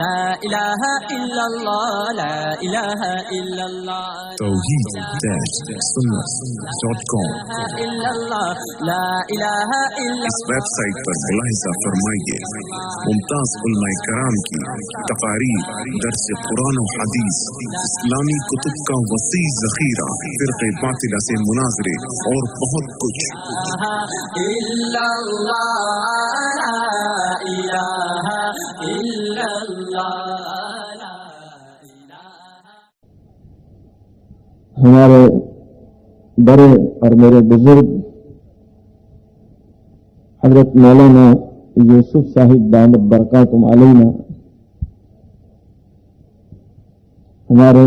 لا الہ الا اللہ لا الہ الا اللہ توحید-sunnah.com لا الہ الا اس ویب سائٹ پر ملاحظہ فرمائیے ممتاز علماء کرام کی تقاریر، درس قرآن و حدیث، اسلامی کتب کا وسیع ذخیرہ، فرقہ باطلہ سے مناظرے اور بہت کچھ۔ الا اللہ لا الہ الا اللہ۔ ہمارے بڑے اور میرے بزرگ حضرت مولانا یوسف صاحب دامت برکاتہم علینا، ہمارے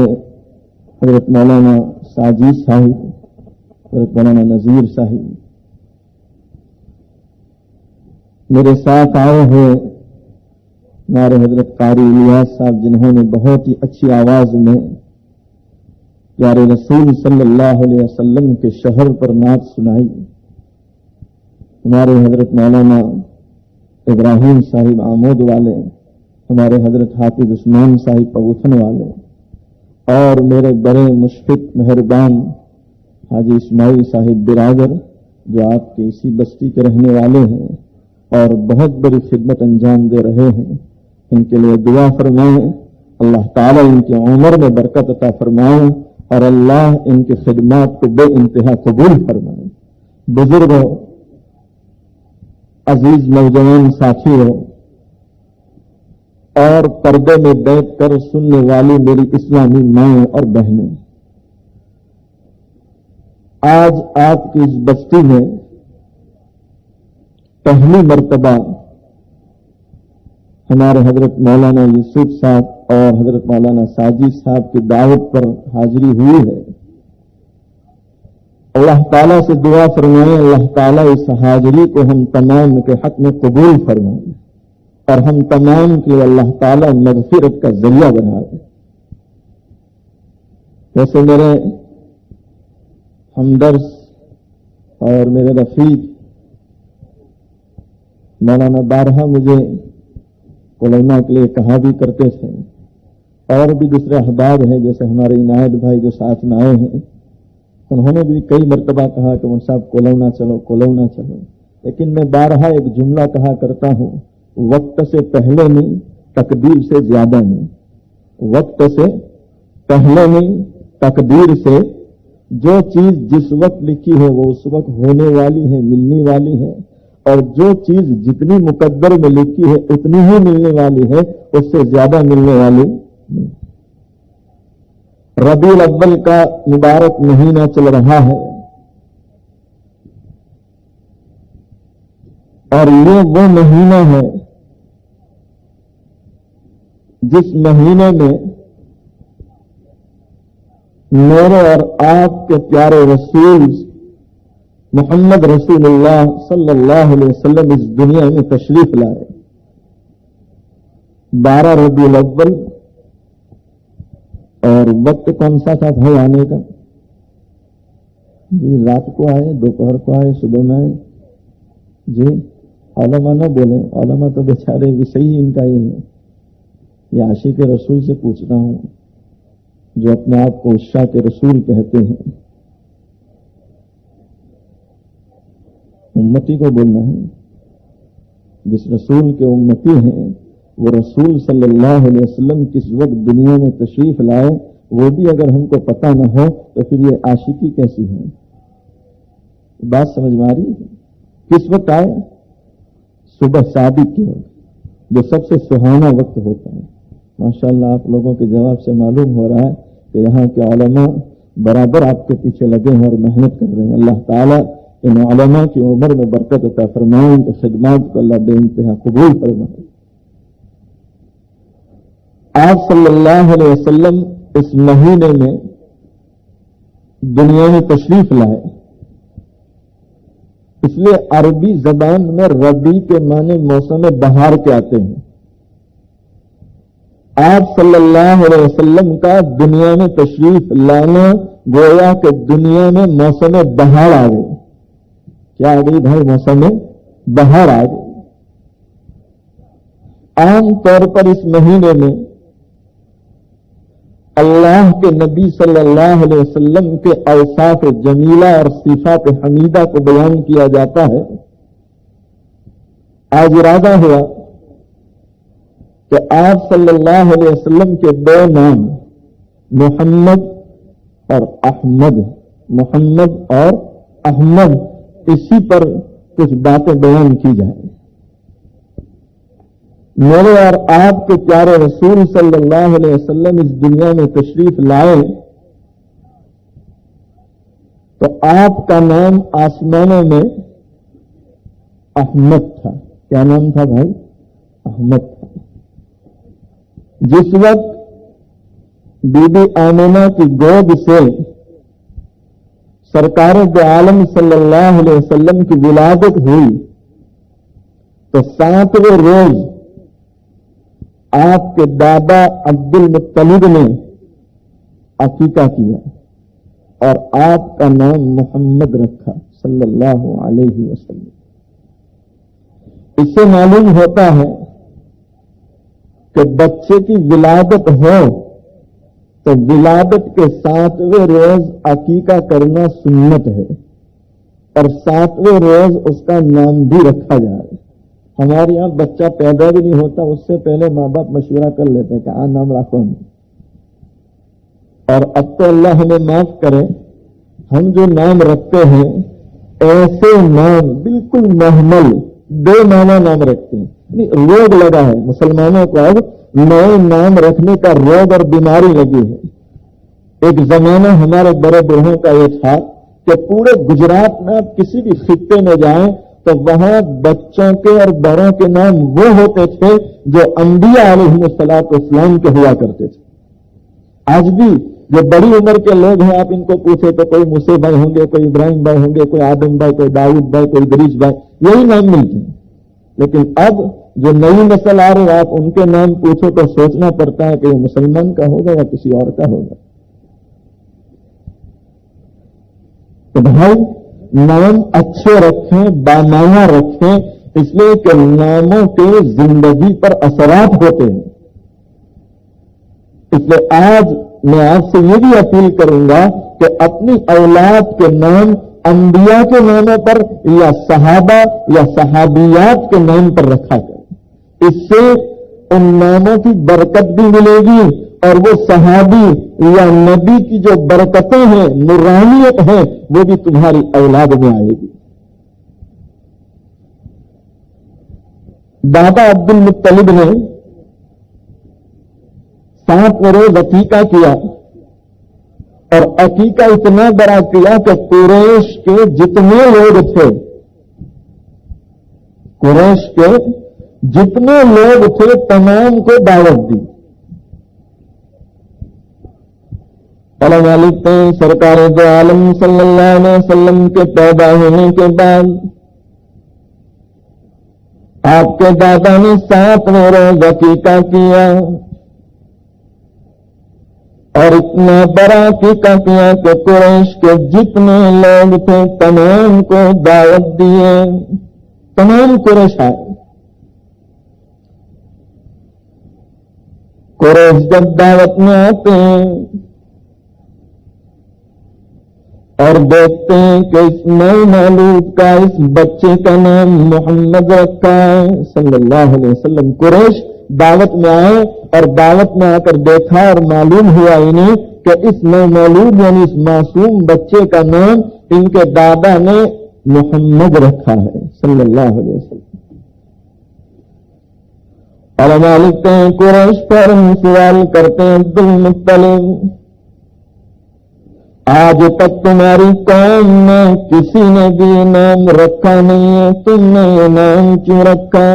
حضرت مولانا ساجد صاحب، حضرت مولانا نذیر صاحب میرے ساتھ آئے ہیں، ہمارے حضرت قاری الیاس صاحب جنہوں نے بہت ہی اچھی آواز میں پیارے رسول صلی اللہ علیہ وسلم کے شہر پر نعت سنائی، ہمارے حضرت مولانا ابراہیم صاحب آمود والے، ہمارے حضرت حافظ عثمان صاحب پگوتھن والے، اور میرے بڑے مشفق مہربان حاجی اسماعیل صاحب برادر جو آپ کے اسی بستی کے رہنے والے ہیں اور بہت بڑی خدمت انجام دے رہے ہیں، ان کے لیے دعا فرمائیں، اللہ تعالیٰ ان کی عمر میں برکت عطا فرمائیں اور اللہ ان کی خدمات کو بے انتہا قبول فرمائے۔ بزرگوں، عزیز نوجوان ساتھیوں اور پردے میں بیٹھ کر سننے والی میری اسلامی مائیں اور بہنیں، آج آپ کی اس بستی میں پہلی مرتبہ ہمارے حضرت مولانا یوسف صاحب اور حضرت مولانا ساجد صاحب کی دعوت پر حاضری ہوئی ہے۔ اللہ تعالیٰ سے دعا فرمائیں، اللہ تعالیٰ اس حاضری کو ہم تمام کے حق میں قبول فرمائیں اور ہم تمام کے اللہ تعالیٰ مغفرت کا ذریعہ بنا دیں۔ ویسے میرے ہمدرس اور میرے رفیق مولانا بارہا مجھے کولونا کے لیے کہا بھی کرتے تھے، اور بھی دوسرے احباب ہیں جیسے ہمارے عنایت بھائی جو ساتھ میں آئے ہیں، انہوں نے بھی کئی مرتبہ کہا کہ مول صاحب کولونا چلو کولونا چلو، لیکن میں بارہا ایک جملہ کہا کرتا ہوں، وقت سے پہلے نہیں، تقدیر سے زیادہ نہیں۔ وقت سے پہلے نہیں، تقدیر سے، جو چیز جس وقت لکھی ہے وہ اس وقت ہونے والی ہے، ملنے والی ہے، اور جو چیز جتنی مقدر میں لکھی ہے اتنی ہی ملنے والی ہے، اس سے زیادہ ملنے والی نہیں۔ ربیع الاول کا مبارک مہینہ چل رہا ہے اور یہ وہ مہینہ ہے جس مہینے میں میرے اور آپ کے پیارے رسول محمد رسول اللہ صلی اللہ علیہ وسلم اس دنیا میں تشریف لائے۔ 12 ربیع الاول، اور وقت کون سا تھا بھائی آنے کا؟ جی رات کو آئے، دوپہر کو آئے، صبح میں آئے؟ جی علماء نہ بولیں، علماء تو بیچارے بھی صحیح ان کا یہ ہے۔ یہ عاشق رسول سے پوچھتا ہوں جو اپنے آپ کو عشاق رسول کہتے ہیں، امتی کو بولنا ہے۔ جس رسول کے امتی ہیں وہ رسول صلی اللہ علیہ وسلم کس وقت دنیا میں تشریف لائے وہ بھی اگر ہم کو پتہ نہ ہو تو پھر یہ عاشقی کیسی ہے؟ بات سمجھ میں آ رہی ہے؟ کس وقت آئے؟ صبح صادق کے وقت، جو سب سے سہانا وقت ہوتا ہے۔ ماشاءاللہ آپ لوگوں کے جواب سے معلوم ہو رہا ہے کہ یہاں کے علماء برابر آپ کے پیچھے لگے ہیں اور محنت کر رہے ہیں۔ اللہ تعالیٰ ان علماء کی عمر میں برکت عطا فرمائے، ان کی خدمات کو اللہ بے انتہا قبول فرمائے۔ آپ صلی اللہ علیہ وسلم اس مہینے میں دنیا میں تشریف لائے، اس لیے عربی زبان میں ربیع کے معنی موسم بہار کے آتے ہیں۔ آپ صلی اللہ علیہ وسلم کا دنیا میں تشریف لانا گویا کہ دنیا میں موسم بہار آ گئی۔ کیا آ گئی بھائی؟ موسم بہار آ گئی۔ عام طور پر اس مہینے میں اللہ کے نبی صلی اللہ علیہ وسلم کے اوصاف جمیلہ اور صفات حمیدہ کو بیان کیا جاتا ہے. آج ارادہ ہوا کہ آپ صلی اللہ علیہ وسلم کے دو نام محمد اور احمد، محمد اور احمد، اسی پر کچھ باتیں بیان کی جائیں. میرے اور آپ کے پیارے رسول صلی اللہ علیہ وسلم اس دنیا میں تشریف لائے تو آپ کا نام آسمانوں میں احمد تھا. کیا نام تھا بھائی؟ احمد تھا. جس وقت بی بی آمنہ کی گود سے سرکار دو عالم صلی اللہ علیہ وسلم کی ولادت ہوئی تو 7ویں روز آپ کے دادا عبد المطلب نے عقیقہ کیا اور آپ کا نام محمد رکھا صلی اللہ علیہ وسلم. اس سے معلوم ہوتا ہے کہ بچے کی ولادت ہو تو ولادت کے 7ویں روز عقیقہ کرنا سنت ہے اور 7ویں روز اس کا نام بھی رکھا جائے. ہمارے یہاں بچہ پیدا بھی نہیں ہوتا، اس سے پہلے ماں باپ مشورہ کر لیتے ہیں کہ نام رکھو. اور اب تو اللہ ہمیں معاف کرے، ہم جو نام رکھتے ہیں ایسے نام بالکل محمل بے معنی نام رکھتے ہیں. روگ لگا ہے مسلمانوں کو، اب نئے نام رکھنے کا روگ اور بیماری لگی ہے. ایک زمانہ ہمارے بڑے بوڑھوں کا یہ تھا کہ پورے گجرات میں آپ کسی بھی خطے میں جائیں تو وہاں بچوں کے اور بڑوں کے نام وہ ہوتے تھے جو انبیاء علیہ السلام کے ہوا کرتے تھے. آج بھی جو بڑی عمر کے لوگ ہیں آپ ان کو پوچھے تو کوئی موسیٰ بھائی ہوں گے، کوئی ابراہیم بھائی ہوں گے، کوئی آدم بھائی، کوئی داؤد بھائی، کوئی ادریس بھائی، یہی نام ملتے ہیں. لیکن اب جو نئی نسل آ رہی ہے آپ ان کے نام پوچھو تو سوچنا پڑتا ہے کہ یہ مسلمان کا ہوگا یا کسی اور کا ہوگا. تو بھائی نام اچھے رکھیں، بامعنی رکھیں، اس لیے کہ ناموں کے زندگی پر اثرات ہوتے ہیں. اس لیے آج میں آپ سے یہ بھی اپیل کروں گا کہ اپنی اولاد کے نام انبیاء کے ناموں پر یا صحابہ یا صحابیات کے نام پر رکھا کریں. اس سے ان ناموں کی برکت بھی ملے گی اور وہ صحابی یا نبی کی جو برکتیں ہیں، نورانیت ہیں، وہ بھی تمہاری اولاد میں آئے گی. دادا عبد المطلب نے 7 روز عقیقہ کیا اور عقیقہ اتنا بڑا کیا کہ قریش کے جتنے لوگ تھے، قریش کے جتنے لوگ تھے تمام کو دعوت دی. علماء لکھتے ہیں سرکار دو عالم صلی اللہ علیہ وسلم کے پیدا ہونے کے بعد آپ کے دادا نے 7 روز عقیقہ کیا اور اتنا بڑا عقیقہ کیا کہ قریش کے جتنے لوگ تھے تمام کو دعوت دیے. تمام قریش آئے. قریش جب دعوت میں آتے ہیں اور دیکھتے ہیں کہ اس نئے مولود کا، اس بچے کا نام محمد رکھا ہے صلی اللہ علیہ وسلم. قریش دعوت میں آئے اور دعوت میں آ کر دیکھا اور معلوم ہوا انہیں کہ اس نئے مولود یعنی اس معصوم بچے کا نام ان کے دادا نے محمد رکھا ہے صلی اللہ علیہ وسلم. علماء لکھتے ہیں قریش فوراً سوال کرتے ہیں عبد المطلب، آج تک تمہاری قوم میں کسی نے بھی نام رکھا نہیں ہے، تم نے یہ نام کیوں رکھا؟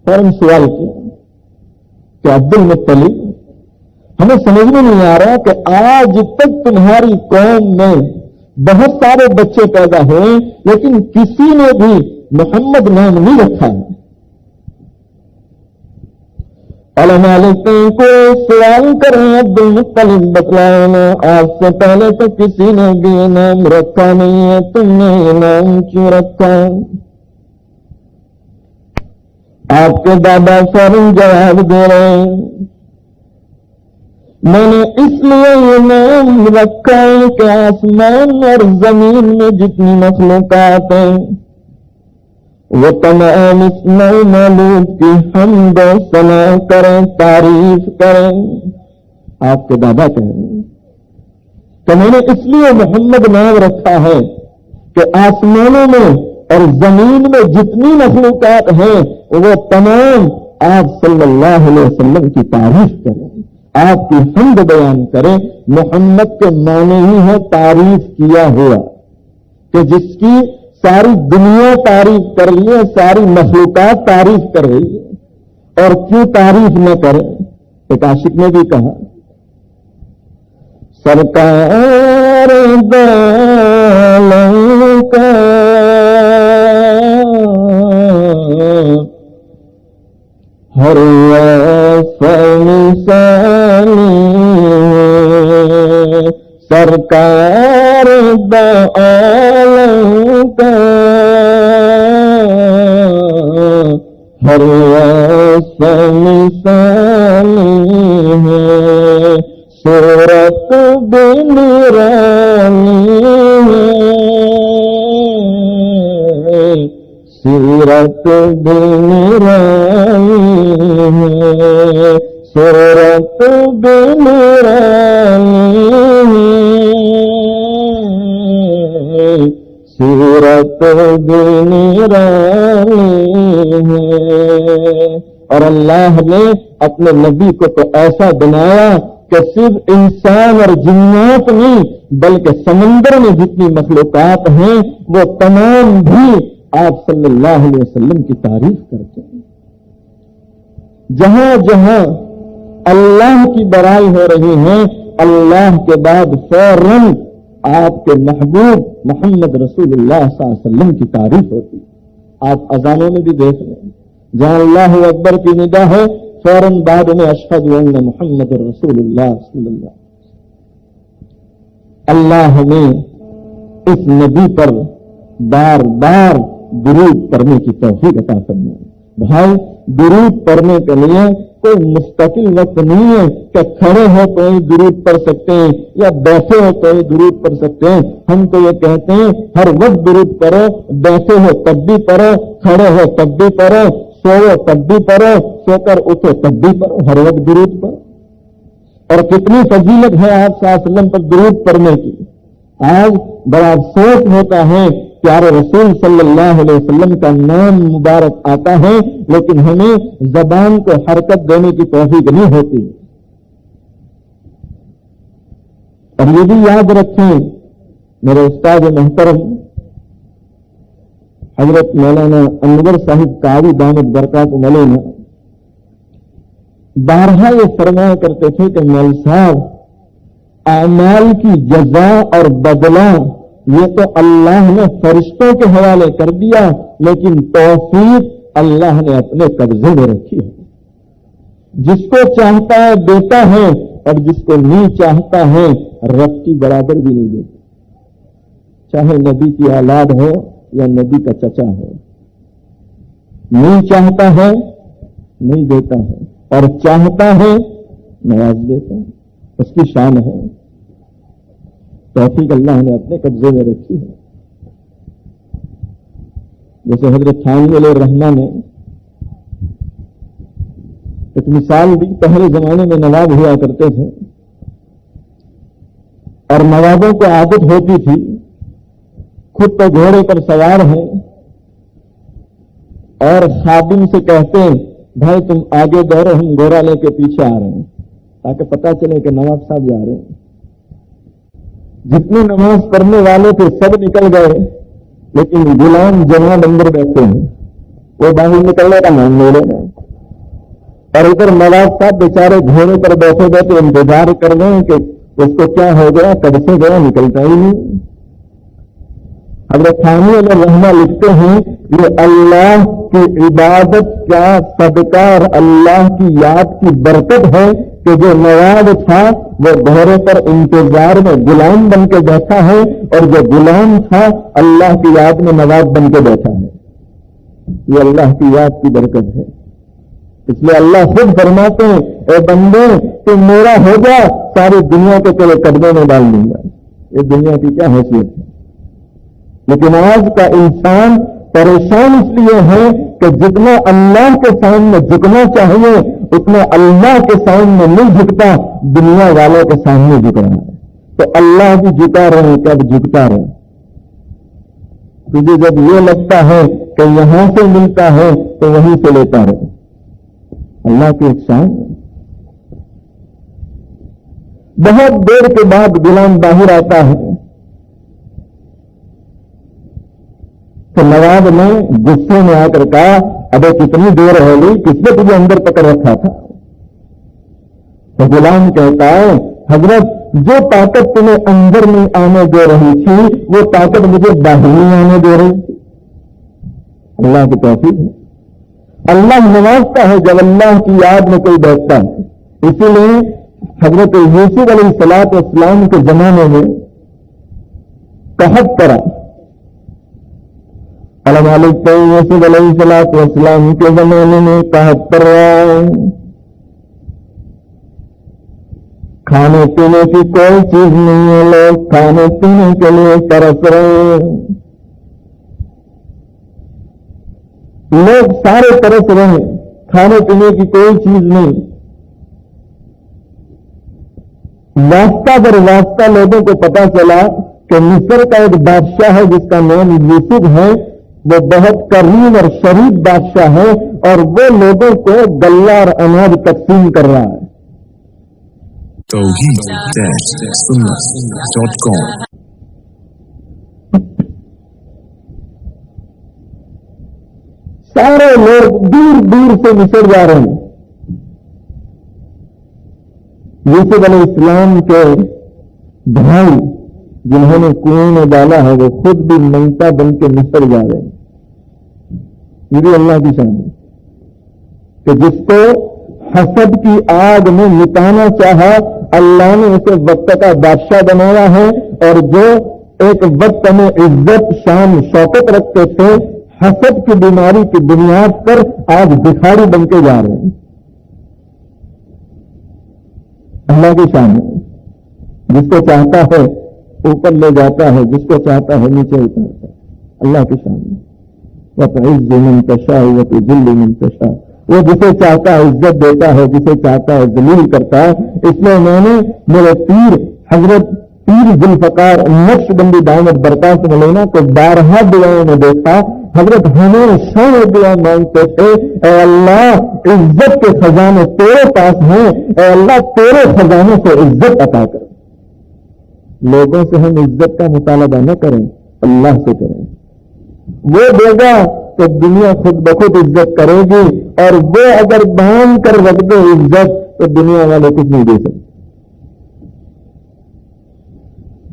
فوراً سوال کیا کہ عبد المطلب ہمیں سمجھ میں نہیں آ رہا کہ آج تک تمہاری قوم میں بہت سارے بچے پیدا ہوئے لیکن کسی نے بھی محمد نام نہیں رکھا ہے. علماء لکھتے ہیں کوئی سوال کریں عبد المطلب بتلائے نا، آج سے پہلے تو کسی نے بھی یہ نام رکھا نہیں ہے، تم نے یہ نام کیوں رکھا؟ آپ کے دادا فوراً جواب دے رہے ہیں، میں نے اس لیے یہ نام رکھا ہے کہ آسمان اور زمین میں جتنی مخلوقات ہیں وہ تمام اس نئے مولود کی حمد و ثنا کریں، تعریف کریں۔ آپ کے دادا کہہ رہے ہیں کہ میں نے اس لیے محمد نام رکھا ہے کہ آسمانوں میں اور زمین میں جتنی مخلوقات ہیں وہ تمام آپ صلی اللہ علیہ وسلم کی تعریف کریں، آپ کی حمد بیان کریں۔ محمد کے معنی ہی ہے تعریف کیا ہوا، کہ جس کی ساری دنیا تعریف کر رہی ہے، ساری مخلوقات تعریف کر رہی ہے، اور کیوں تعریف نہ کرے؟ ایک عاشق نے بھی کہا، سرکار دالوں کا ہر مثالی، سرکار دالوں کا ہر مثالی ہے، صورت بے نورانی ہے، سیرت بے نورانی ہے، صورت بے نورانی ہے، سیرت بے نورانی ہے۔ اور اللہ نے اپنے نبی کو تو ایسا بنایا کہ صرف انسان اور جنات نہیں بلکہ سمندر میں جتنی مخلوقات ہیں وہ تمام بھی آپ صلی اللہ علیہ وسلم کی تعریف کرتے ہیں۔ جہاں جہاں اللہ کی بڑائی ہو رہی ہے، اللہ کے بعد فوراً آپ کے محبوب محمد رسول اللہ صلی اللہ علیہ وسلم کی تعریف ہوتی ہے۔ آپ اذانوں میں بھی دیکھ لیں، جہاں اللہ اکبر کی ندا ہے فوراً بعد میں اشہد ان محمد رسول اللہ صلی اللہ۔ اللہ ہمیں اس نبی پر بار بار درود پڑھنے کی توفیق عطا فرمائے۔ بھائی، درود پڑھنے کے لیے کوئی مستقل وقت نہیں ہے کہ کھڑے ہو تو ہی درود پڑھ سکتے ہیں یا بیٹھے ہو تو ہی درود پڑھ سکتے ہیں۔ ہم تو یہ کہتے ہیں ہر وقت درود پڑھو، بیٹھے ہو تب بھی پڑھو، کھڑے ہو تب بھی پڑھو، سوو تب بھی پڑھو، سو کر اٹھو تب بھی پڑھو، ہر وقت درود پڑھو۔ اور کتنی فضیلت ہے آپ صلی اللہ علیہ وسلم پر درود پڑھنے کی۔ آج بڑا افسوس ہوتا ہے پیارے رسول صلی اللہ علیہ وسلم کا نام مبارک آتا ہے لیکن ہمیں زبان کو حرکت دینے کی توفیق نہیں ہوتی۔ اور یہ بھی یاد رکھیں میرے استاد محترم حضرت مولانا انور صاحب قاری دامت برکات علیہ بارہا یہ فرمایا کرتے تھے کہ مول صاحب اعمال کی جزا اور بدلہ یہ تو اللہ نے فرشتوں کے حوالے کر دیا لیکن توفیق اللہ نے اپنے قبضے میں رکھی ہے۔ جس کو چاہتا ہے دیتا ہے اور جس کو نہیں چاہتا ہے رب کی برابر بھی نہیں دیتا، چاہے نبی کی اولاد ہو یا نبی کا چچا ہو۔ نہیں چاہتا ہے نہیں دیتا ہے اور چاہتا ہے نواز دیتا ہے، اس کی شان ہے۔ توفیق اللہ نے اپنے قبضے میں رکھی ہے۔ جیسے حضرت تھانوی علیہ الرحمن نے ایک مثال دی، پہلے زمانے میں نواب ہوا کرتے تھے اور نوابوں کو عادت ہوتی تھی خود تو گھوڑے پر سوار ہیں اور خادم سے کہتے ہیں بھائی تم آگے دوڑو، ہم گھوڑا لے کے پیچھے آ رہے ہیں، تاکہ پتہ چلے کہ نواب صاحب جا رہے ہیں۔ جتنے نماز پڑھنے والے تھے سب نکل گئے لیکن غلام جوان اندر بیٹھے ہیں، وہ باہر نکلنے کا نام نہیں لے رہے، اور ادھر نواب صاحب بیچارے گھوڑے پر بیٹھے بیٹھے انتظار کر رہے ہیں کہ اس کو کیا ہو گیا، کب سے گیا نکلتا ہی نہیں۔ حضرت تھانوی علیہ الرحمہ لکھتے ہیں یہ اللہ کی عبادت کا صدقہ اور اللہ کی یاد کی برکت ہے کہ جو نواب تھا وہ گھوڑے پر انتظار میں غلام بن کے بیٹھا ہے اور جو غلام تھا اللہ کی یاد میں نواب بن کے بیٹھا ہے۔ یہ اللہ کی یاد کی برکت ہے۔ اس لیے اللہ خود فرماتے ہیں اے بندے تو میرا ہو جا ساری دنیا کو تیرے قدموں میں ڈال دوں گا. یہ دنیا کی کیا حیثیت ہے. لیکن آج کا انسان پریشان اس لیے ہے کہ جتنا اللہ کے سامنے جھکنا چاہیے اتنا اللہ کے سامنے نہیں جھکتا, دنیا والوں کے سامنے جھک رہا ہے. تو اللہ بھی جھکا رہے کب جھکتا رہے. تجھے جب یہ لگتا ہے کہ یہاں سے ملتا ہے تو وہیں سے لیتا رہے. اللہ کی ایک شان. بہت دیر کے بعد غلام باہر آتا ہے تو نواب نے غصے میں آ کر کہا ابے کتنی دیر ہو گئی, کس نے تجھے اندر پکڑ رکھا تھا. تو غلام کہتا ہے حضرت جو طاقت تمہیں اندر میں آنے دے رہی تھی وہ طاقت مجھے باہر نہیں آنے دے رہی تھی. اللہ کی توفیق ہے. اللہ نوازتا ہے جب اللہ کی یاد میں کوئی بیٹھتا ہے. اسی لیے حضرت یوسف علیہ الصلوۃ والسلام کے زمانے میں قحط پڑا. یوسف علیہ الصلوۃ والسلام کے زمانے میں قحط پڑ رہا ہے. کھانے پینے کی کوئی چیز نہیں ہے, لوگ کھانے پینے کے لیے ترس رہے ہیں. لوگ سارے ترس رہے ہیں, کھانے پینے کی کوئی چیز نہیں. واسطہ در واسطہ لوگوں کو پتا چلا کہ مصر کا ایک بادشاہ ہے جس کا نام یوسف ہے, وہ بہت کریم اور شریف بادشاہ ہے اور وہ لوگوں کو غلہ اور اناج تقسیم کر رہا ہے. توحید-سنت.com سارے لوگ دور دور سے مصر جا رہے ہیں. یوسف علیہ السلام کے بھائی جنہوں نے کنویں میں ڈالا ہے وہ خود بھی منگتا بن کے مصر جا رہے ہیں. یہ بھی اللہ کی شان ہے کہ جس کو حسد کی آگ میں مٹانا چاہا اللہ نے اسے وقت کا بادشاہ بنایا ہے, اور جو ایک وقت میں عزت شان شوکت رکھتے تھے حسد کی بیماری کی بنیاد پر آج بھکاری بن کے جا رہے ہیں. اللہ کی شان ہے. جس کو چاہتا ہے اوپر لے جاتا ہے, جس کو چاہتا ہے نیچے اتارتا ہے. اللہ کی شان ہے. وَتُعِزُّ مَن تَشَاءُ وَتُذِلُّ مَن تَشَاءُ. وہ جسے چاہتا ہے عزت دیتا ہے, جسے چاہتا ہے ذلیل کرتا ہے. اس لیے میں نے میرے پیر حضرت پیر ذوالفقار نقش بندی دامت برکات مولانا کو 12 دعاؤں میں دیکھا. حضرت ہمیشہ دعا مانگتے تھے اے اللہ عزت کے خزانے تیرے پاس ہیں, اے اللہ تیرے خزانے سے عزت عطا کر. لوگوں سے ہم عزت کا مطالبہ نہ کریں, اللہ سے کریں. وہ دے گا تو دنیا خود بخود عزت کرے گی, اور وہ اگر باندھ کر رکھ دے عزت تو دنیا والے کچھ نہیں دے سکتے.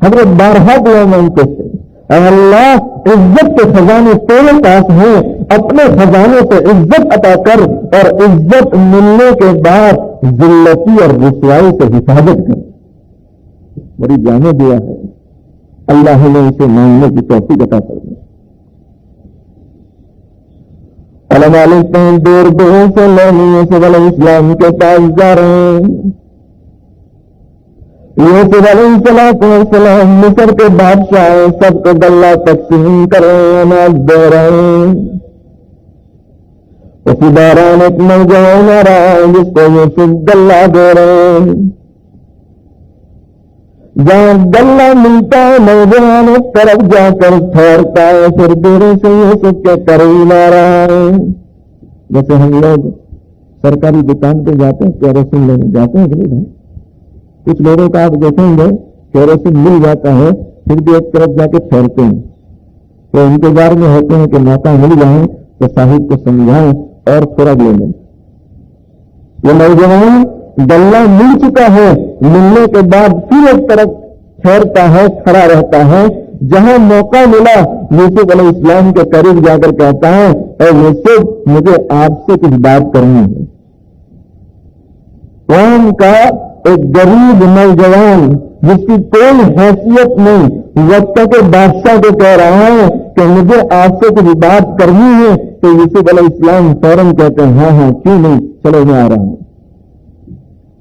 حضرت 12 دعا مانگتے تھے اے اللہ عزت کے خزانے تیرے پاس ہیں, اپنے خزانے سے عزت عطا کر, اور عزت ملنے کے بعد ذلتی اور رسوائی سے حفاظت کر. بڑی جامع دعا ہے, اللہ نے اسے مانگنے کی توفیق عطا کر دی. علماء لکھتے ہیں دور دور سے لوگ یوسف علیہ السلام کے پاس جا رہے ہیں. یوسف علیہ السلام مصر کے بادشاہ سب کو غلہ تقسیم کر رہے ہیں, اناج دے رہے ہیں. اسی دوران ایک نوجوان آ رہا ہے جس کو یوسف غلہ دے رہے ہیں. جہاں غلہ ملتا ہے نوجوان اس طرف جا کر ٹھہرتا ہے, پھر دور سے یوسف کے قریب آ رہا ہے. جیسے ہم لوگ سرکاری دکان پہ جاتے ہیں کیروسین لینے جاتے ہیں کہ نہیں بھائی, کچھ لوگوں کا آپ دیکھیں گے کیروسین مل جاتا ہے پھر بھی ایک طرف جا کے ٹھہرتے ہیں, تو انتظار میں ہوتے ہیں کہ موقع مل جائے تو صاحب کو سمجھائیں اور تھوڑا لے لیں. یہ نوجوان غلہ مل چکا ہے, ملنے کے بعد پھر ایک طرف ٹھہرتا ہے, کھڑا رہتا ہے. جہاں موقع ملا یوسف علیہ السلام کے قریب جا کر کہتا ہے اے یوسف مجھے آپ سے کچھ بات کرنی ہے. قوم کا ایک غریب نوجوان جس کی کوئی حیثیت نہیں، وقت کے بادشاہ کو کہہ رہا ہے کہ مجھے آپ سے کچھ بات کرنی ہے، تو یوسف علیہ السلام فوراً کہتے ہیں ہاں ہاں کیوں نہیں، چلو میں آ رہا ہوں۔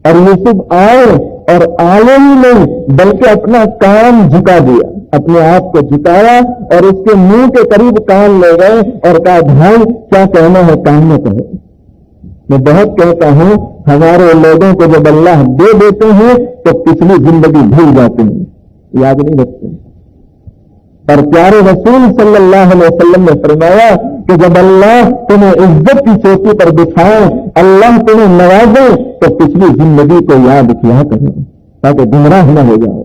اور یوسف آئے اور آئے ہی نہیں بلکہ اپنا کان جھکا دیا، اپنے آپ کو جھکایا اور اس کے منہ کے قریب کان لے گئے اور کہا بھائی کیا کہنا ہے کان میں کہو۔ میں بہت کہتا ہوں ہمارے لوگوں کو جب اللہ دے دیتے ہیں تو پچھلی زندگی بھول جاتے ہیں، یاد نہیں رکھتے۔ اور پیارے رسول صلی اللہ علیہ وسلم نے فرمایا کہ جب اللہ تمہیں عزت کی چوٹی پر بٹھائے، اللہ تمہیں نوازے تو پچھلی زندگی کو یاد کیا کرو تاکہ گمراہ نہ ہو جاؤ۔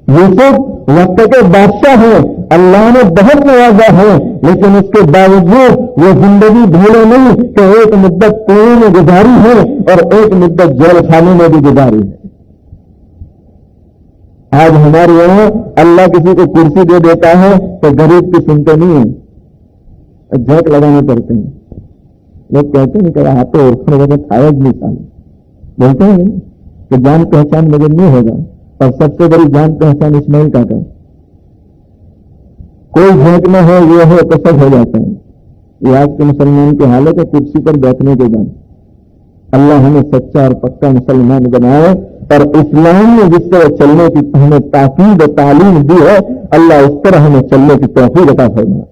یوسف وقت کے بادشاہ ہیں، اللہ نے بہت نوازا ہے، لیکن اس کے باوجود وہ زندگی بھولے نہیں کہ ایک مدت کنویں میں گزاری ہے اور ایک مدت جیل خانے میں بھی گزاری ہے۔ آج ہمارے یہاں اللہ کسی کو کرسی دے دیتا ہے تو غریب کی سنتے نہیں ہیں، جھک لگانے پڑتے ہیں۔ لوگ کہتے ہیں کہ آپ تو فائد نہیں سال بولتے ہیں کہ جان پہچان مجھے نہیں ہوگا، اور سب سے بڑی جان پہچان اسماعیل کا کوئی جھنک نہ ہو یہ ہو تو سب ہو جاتا ہے۔ یہ آج کے مسلمان کی حالت ہے، کرسی پر بیٹھنے کے بعد اللہ ہمیں سچا اور پکا مسلمان بنائے، اور اسلام میں جس طرح چلنے کی ہمیں تاکید و تعلیم دی ہے اللہ اس طرح ہمیں چلنے کی توفیق عطا فرمائے۔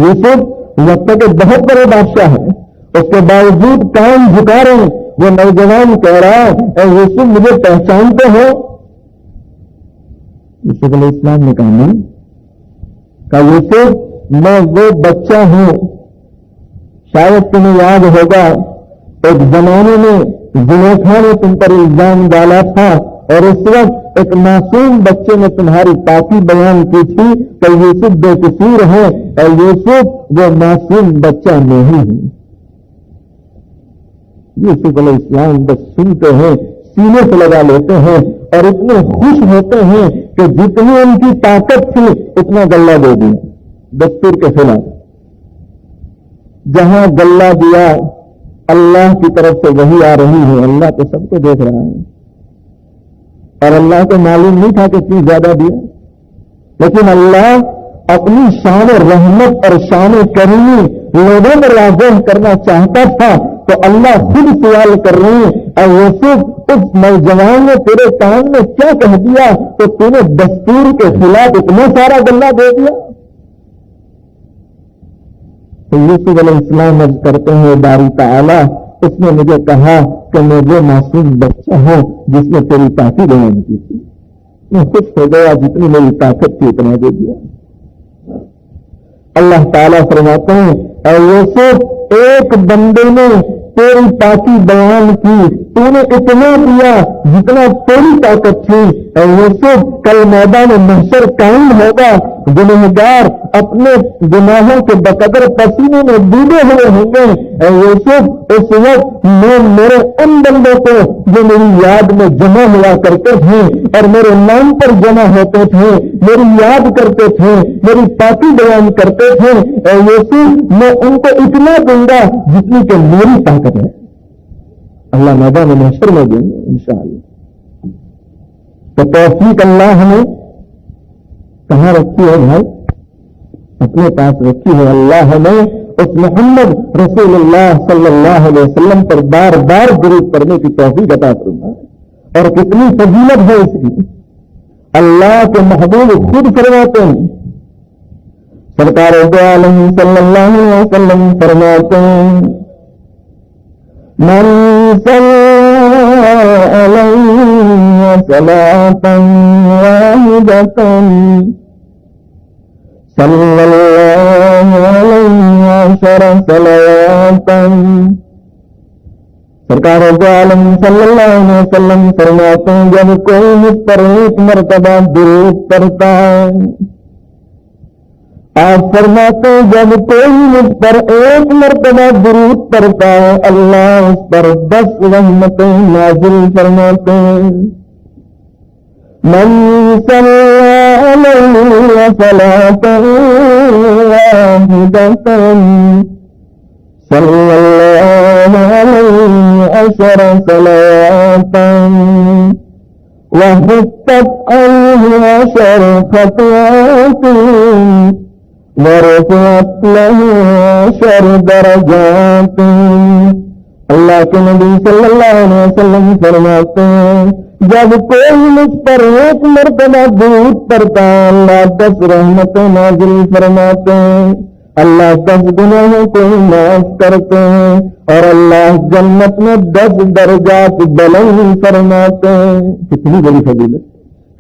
یوسف وقت کے بہت بڑے بادشاہ ہیں، اس کے باوجود کان جھکا رہے ہیں۔ وہ نوجوان کہہ رہا ہے اے یوسف مجھے پہچانتے ہو؟ یوسف علیہ السلام نے کہا نہیں۔ کہا یوسف میں وہ بچہ ہوں، شاید تمہیں یاد ہوگا ایک زمانے میں زلیخا نے تم پر الزام ڈالا تھا اور اس وقت ایک معصوم بچے نے تمہاری پاکی بیان کی تھی کہ یوسف بے قصور ہے، اور یوسف وہ معصوم بچہ نہیں ہے۔ یوسف علیہ السلام بس سنتے ہیں، سینے سے لگا لیتے ہیں اور اتنے خوش ہوتے ہیں کہ جتنی ان کی طاقت تھی اتنا گلہ دے دیا دستور کے خلاف۔ جہاں گلہ دیا اللہ کی طرف سے وہی آ رہی ہے، اللہ تو سب کو دیکھ رہا ہے، اور اللہ کو معلوم نہیں تھا کہ اتنی زیادہ دیا، لیکن اللہ اپنی شان رحمت اور شان کریمی لوگوں میں واضح کرنا چاہتا تھا، تو اللہ خود سوال کر رہے ہیں اے یوسف اس نوجوان نے تیرے کان میں کیا کہہ دیا تو تو نے دستور کے خلاف اتنا سارا گلہ دے دیا؟ تو یوسف علیہ السلام عرض کرتے ہیں باری تعالیٰ اس نے مجھے کہا کہ میں وہ معصوم بچہ ہوں جس نے تیری طاقت بیان کی تھی، میں خوش ہو گیا، جتنی میری طاقت تھی اتنا دے دیا۔ اللہ تعالیٰ فرماتے ہیں اے یوسف ایک بندے نے تیری طاقت بیان کی، تو نے اتنا دیا جتنا تیری طاقت تھی۔ اے یوسف کل میدان محشر قائم ہوگا، گنہگار اپنے گناہوں کے بقدر پسینے میں ڈوبے ہوئے ہوں گے۔ اے یوسف اس وقت میں میرے ان بندوں کو جو میری یاد میں جمع ہوا کرتے تھے اور میرے نام پر جمع ہوتے تھے، میری یاد کرتے تھے، میری طاقت بیان کرتے تھے، اے یوسف میں ان کو اتنا دوں گا جتنی کہ میری طاقت ہے۔ اللہ میدان محشر میں دیں گے انشاءاللہ۔ تو توفیق اللہ نے کہاں رکھی ہے بھائی؟ اپنے پاس رکھی ہے۔ اللہ نے اس محمد رسول اللہ صلی اللہ علیہ وسلم پر بار بار درود پڑھنے کی توفیق عطا فرمائے، اور کتنی فضیلت ہے اس کی۔ اللہ کے محبوب خود فرماتے ہیں، سرکار دو عالم صلی اللہ علیہ وسلم فرماتے ہیں من صلی علیہ صلاة واحدة صلی اللہ علیہ عشر صلوات۔ سرکار دو عالم صلی اللہ علیہ وسلم فرماتے ہیں جب کوئی مجھ پر ایک مرتبہ درود پڑھتا ہے، آپ فرماتے ہیں جب کوئی مجھ پر ایک مرتبہ درود پڑھتا ہے اللہ اس پر 10 رحمتیں نازل فرماتے ہیں۔ من صلی علیہ صلاة واحدة صلی اللہ علیہ عشر صلوات۔ وحطت عنه 10 خطوات ورفعت له 10 درجات. اللہ کے نبی صلی اللہ علیہ وسلم فرماتے ہیں جب کوئی مجھ پر 1 مرتبہ درود پڑھتا ہے اللہ 10 رحمتیں نازل فرماتے ہیں، اللہ 10 گناہوں کو معاف کرتے ہیں اور اللہ جنت میں 10 درجات بلند فرماتے ہیں. کتنی بڑی فضیلت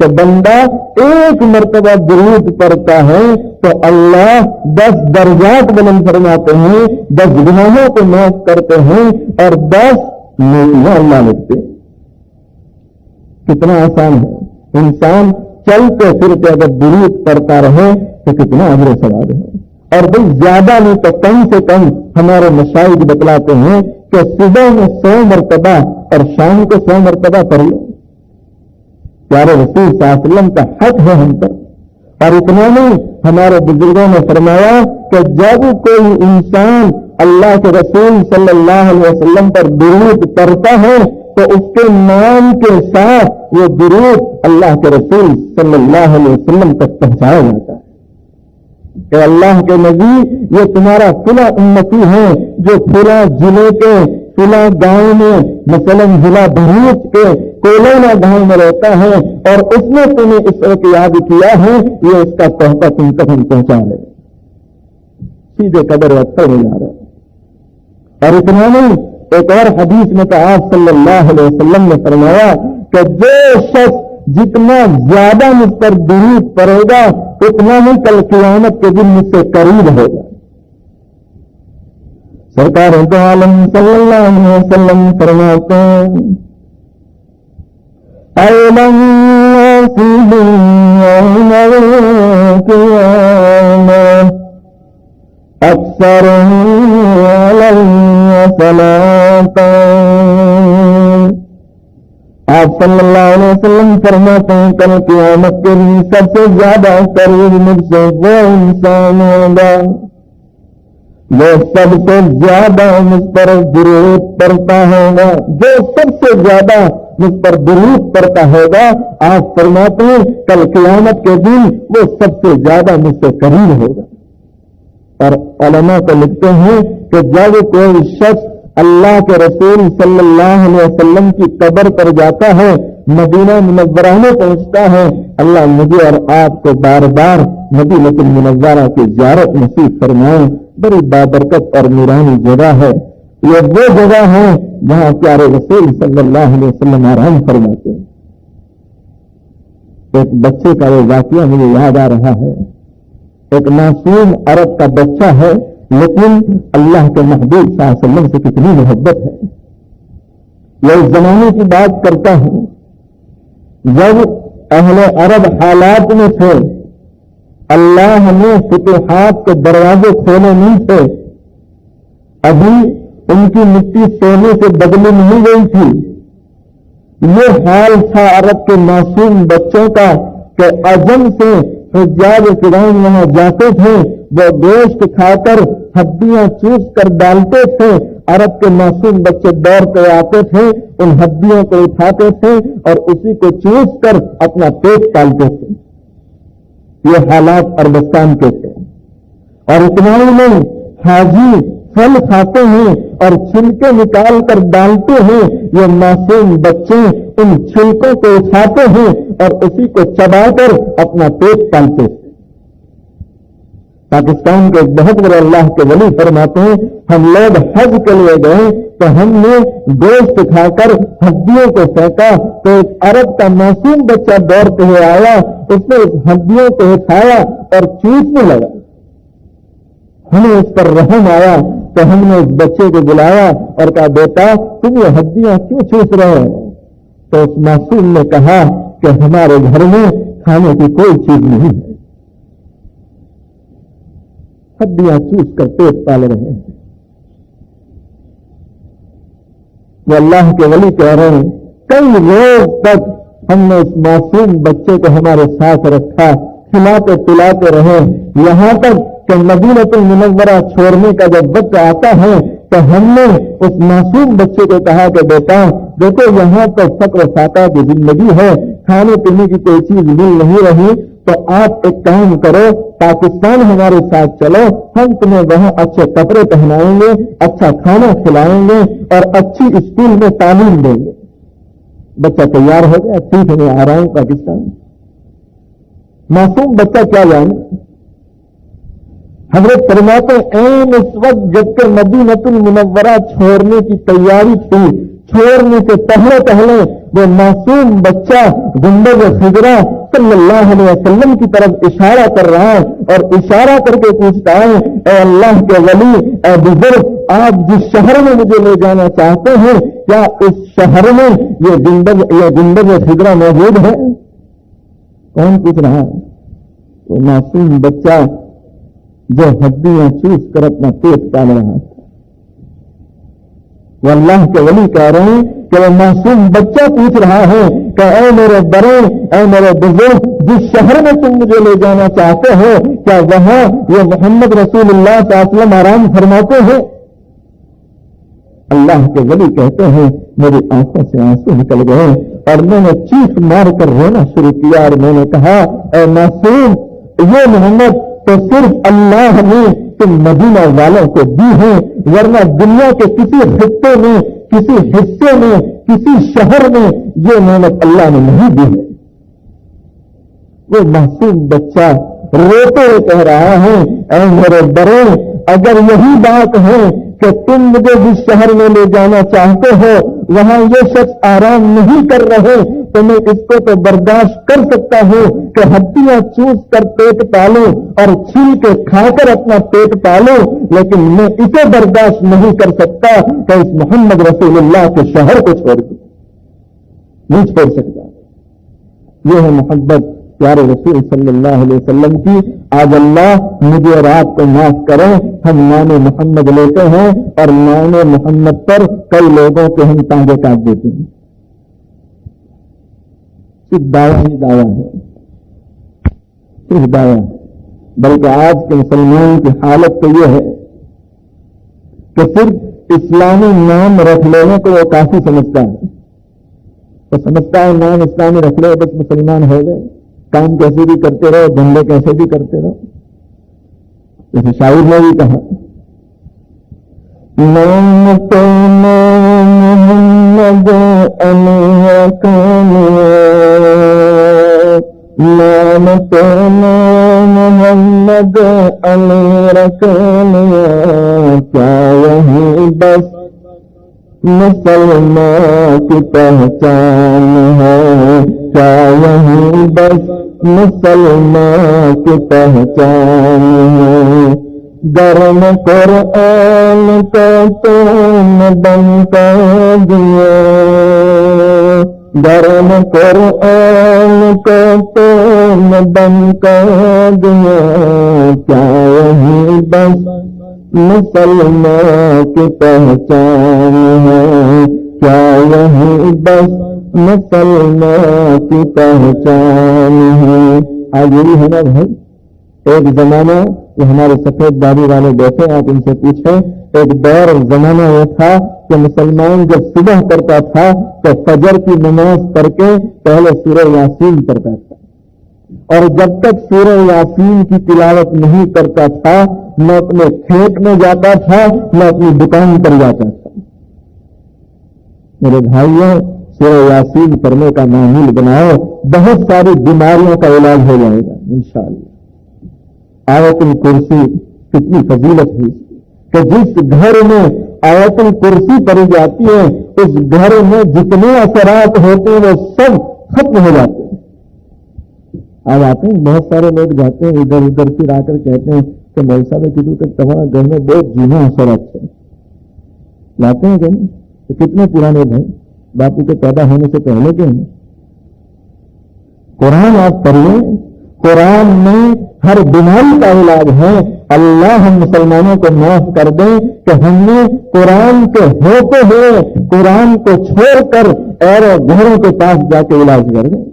کہ بندہ 1 مرتبہ درود پڑھتا ہے تو اللہ 10 درجات بلند فرماتے ہیں، 10 گناہوں کو معاف کرتے ہیں اور 10 نیکیاں اللہ لکھتے ہیں. کتنا آسان ہے. انسان چلتے پھرتے اگر درود پڑھتا رہے تو کتنا اجر و ثواب ہے. اور بھئی زیادہ نہیں تو کم سے کم ہمارے مشاہد بتلاتے ہیں کہ صبح میں 100 مرتبہ اور شام کو 100 مرتبہ پڑھ لو. پیارے رسول صلی اللہ علیہ وسلم کا حق ہے ہم پر. اور اتنا نہیں، ہمارے بزرگوں نے فرمایا کہ جب کوئی انسان اللہ کے رسول صلی اللہ علیہ وسلم پر درود پڑھتا ہے تو اس کے نام کے ساتھ وہ درود اللہ کے رسول صلی اللہ علیہ وسلم تک پہنچایا جاتا ہے کہ اللہ کے نبی یہ تمہارا فلاں امتی ہے جو فلاں ضلع کے فلاں گاؤں میں مثلا ضلع بھروچ کے کولینا گاؤں میں رہتا ہے اور اس نے تمہیں اس وقت یاد کیا ہے، یہ اس کا تحفہ تم تک ہم پہنچا رہے سیدھے قبر اکثر میں جا رہے. اور اتنا نہیں، ایک اور حدیث میں کہا آپ صلی اللہ علیہ وسلم نے فرمایا کہ جو شخص جتنا زیادہ مجھ پر درود پڑے گا اتنا ہی کل قیامت کے دن مجھ سے قریب ہوگا. سرکار دو عالم صلی اللہ علیہ وسلم فرماتے ہیں اعلم فی دنیا اکثر آپ صلی اللہ علیہ وسلم فرماتے ہیں کل قیامت کے لیے سب سے زیادہ قریب مجھ سے وہ انسان ہوگا وہ سب سے زیادہ مجھ پر درود پڑھتا ہوگا. جو سب سے زیادہ مجھ پر درود پڑھتا ہوگا آپ فرماتے ہیں کل قیامت کے دن وہ سب سے زیادہ مجھ سے قریب ہوگا. اور علماء کو لکھتے ہیں کہ جب کوئی شخص اللہ کے رسول صلی اللہ علیہ وسلم کی قبر پر جاتا ہے، مدینہ منورہ میں پہنچتا ہے، اللہ مجھے اور آپ کو بار بار مدینہ المنورہ کی زیارت نصیب فرمائے. بڑی بابرکت اور نورانی جگہ ہے. یہ وہ جگہ ہے جہاں پیارے رسول صلی اللہ علیہ وسلم آرام فرماتے ہیں. ایک بچے کا وہ واقعہ مجھے یاد آ رہا ہے. ایک معصوم عرب کا بچہ ہے لیکن اللہ کے محبوب صلی اللہ علیہ وسلم سے کتنی محبت ہے. یہ اس زمانے کی بات کرتا ہوں جب اہل عرب حالات میں تھے، اللہ نے فتوحات کے دروازے کھولے نہیں تھے، ابھی ان کی مٹی سونے سے بدلی نہیں گئی تھی. یہ حال تھا عرب کے معصوم بچوں کا کہ عجم سے حجاج کرام وہاں جاتے تھے، وہ گوشت کھا کر ہڈیاں چوس کر ڈالتے تھے. عرب کے معصوم بچے دوڑ کر آتے تھے، ان ہڈیوں کو اٹھاتے تھے اور اسی کو چوس کر اپنا پیٹ پالتے تھے. یہ حالات عربستان کے تھے. اور اتنا ہی نہیں، حاجی پھل کھاتے ہیں اور چھلکے نکال کر ڈالتے ہیں. یہ معصوم بچے ان چھلکوں کو اٹھاتے ہیں اور اسی کو چبا کر اپنا پیٹ پالتے ہیں. پاکستان کے ایک بہت بڑے اللہ کے ولی فرماتے ہیں ہم لوگ حج کے لیے گئے تو ہم نے گوشت کھا کر ہڈیوں کو پھینکا تو ایک عرب کا معصوم بچہ دوڑتے ہوئے آیا، اس نے اس ہڈیوں کو اٹھایا اور چوسنے لگا. ہمیں اس پر رحم آیا تو ہم نے اس بچے کو بلایا اور کہا بیٹا تم یہ ہڈیاں کیوں چوس رہے ہو؟ تو اس معصوم نے کہا کہ ہمارے گھر میں کھانے کی کوئی چیز نہیں ہے، ہڈیاں چوس کر پیٹ پال رہے ہیں. وہ اللہ کے ولی کہہ رہے ہیں کئی روز تک ہم نے اس معصوم بچے کو ہمارے ساتھ رکھا، کھلاتے پلاتے رہے، یہاں تک کہ مدینہ المنورہ چھوڑنے کا جب وقت آتا ہے تو ہم نے اس معصوم بچے کو کہا کہ بیٹا دیکھو یہاں تو فقر و فاقہ کی زندگی ہے، کھانے پینے کی کوئی چیز مل نہیں رہی تو آپ ایک کام کرو، پاکستان ہمارے ساتھ چلو، ہم تمہیں وہاں اچھے کپڑے پہنائیں گے، اچھا کھانا کھلائیں گے اور اچھی اسکول میں تعلیم دیں گے۔ بچہ تیار ہو گیا، ٹھیک ہے میں آ رہا ہوں پاکستان۔ معصوم بچہ کیا جانے، حضرت فرماتے ہیں اس وقت جب کہ مدینہ المنورہ چھوڑنے کی تیاری تھی، چھوڑنے سے پہلے وہ معصوم بچہ گنبد خضرا صلی اللہ علیہ وسلم کی طرف اشارہ کر رہا ہے اور اشارہ کر کے پوچھتا ہے، اے اللہ کے ولی، اے بزرگ، آپ جس شہر میں مجھے لے جانا چاہتے ہیں کیا اس شہر میں یہ گنبد خضرا موجود ہے؟ کون پوچھ رہا ہے؟ وہ معصوم بچہ جو ہڈیاں چوس کر اپنا پیٹ پال رہا تھا۔ وہ اللہ کے ولی کہہ رہے ہیں کہ وہ معصوم بچہ پوچھ رہا ہے کہ اے میرے بڑے، اے میرے بزرگ، جس شہر میں تم مجھے لے جانا چاہتے ہو کیا وہاں یہ محمد رسول اللہ صلی اللہ علیہ وسلم آرام فرماتے ہیں؟ اللہ کے ولی کہتے ہیں میری آنکھوں سے آنسو نکل گئے اور میں نے چیخ مار کر رونا شروع کیا اور میں نے کہا، اے معصوم، یہ محمد تو صرف اللہ نے تم مدینہ والوں کو دی ہیں، ورنہ دنیا کے کسی خطے میں، کسی حصے میں، کسی شہر میں یہ نعمت اللہ نے نہیں دی ہے۔ وہ معصوم بچہ روتے ہوئے کہہ رہا ہے، اے میرے بڑے، اگر یہی بات ہے کہ تم مجھے جس شہر میں لے جانا چاہتے ہو وہاں یہ شخص آرام نہیں کر رہے تو میں اس کو تو برداشت کر سکتا ہوں کہ ہڈیاں چوس کر پیٹ پالوں اور چھیل کے کھا کر اپنا پیٹ پالوں، لیکن میں اسے برداشت نہیں کر سکتا کہ اس محمد رسول اللہ کے شہر کو چھوڑ دوں، نہیں چھوڑ سکتا۔ یہ ہے محبت پیارے رسول صلی اللہ علیہ وسلم کی۔ آج اللہ مجھے اور آپ کو معاف کرے، ہم نام محمد لیتے ہیں اور نام محمد پر کئی لوگوں کے ہم ٹانگے کاٹ دیتے ہیں۔ صرف دعویٰ ہی دعویٰ ہے، صرف دعویٰ، بلکہ آج کے مسلمان کی حالت تو یہ ہے کہ صرف اسلامی نام رکھ لینے کو وہ کافی سمجھتا ہے، تو سمجھتا ہے نام اسلامی رکھ لے بس مسلمان ہو گئے، کام کیسے بھی کرتے رہو، دھندے کیسے بھی کرتے رہو۔ جیسے شاعر نے بھی کہا، نام تو محمد علی کانیا، نام تو محمد علی رکانیا، کیا یہی بس مسلمان کی پہچان ہے، کیا یہی بس مسلمان کی پہچان ہے، گرم قرآن کا تم بن کر دیا، گرم قرآن کا تم بن کر دیا، کیا یہی بس مسلمان کی پہچان ہے، کیا یہی بس مسلمان کی پہچان ہے۔ آج یہی ہے نا بھائی، ایک زمانہ یہ ہمارے سفید داڑھی والے بیٹھے، آپ ان سے پوچھیں، ایک دور زمانہ یہ تھا کہ مسلمان جب صبح کرتا تھا تو فجر کی نماز پڑھ کے پہلے سورہ یاسین پڑھتا تھا، اور جب تک سورہ یاسین کی تلاوت نہیں کرتا تھا نہ اپنے کھیت میں جاتا تھا نہ اپنی دکان پر جاتا تھا۔ میرے بھائیوں، سورہ یاسین پڑھنے کا معمول بناؤ، بہت ساری بیماریوں کا علاج ہو جائے گا انشاءاللہ۔ آیت الکرسی کتنی فضیلت ہے کہ جس گھر میں آیت الکرسی پڑھی جاتی ہے اس گھر میں جتنے اثرات ہوتے ہیں وہ سب ختم ہو جاتے ہیں۔ آج آتے ہیں بہت سارے لوگ جاتے ہیں ادھر ادھر پھر آ کر کہتے ہیں کہ مول صاحب کسی کہ تمہارا گھر میں بہت جینا اثرات ہے، لاتے ہیں کہ نہیں؟ تو کتنے پرانے بھائی باپو کے پیدا ہونے سے پہلے کے ہیں۔ قرآن آپ پڑھیے، قرآن میں ہر بیماری کا علاج ہے۔ اللہ ہم مسلمانوں کو معاف کر دیں کہ ہم نے قرآن کے ہوتے ہوئے قرآن کو چھوڑ کر اور گھروں کے پاس جا کے علاج کر دیں۔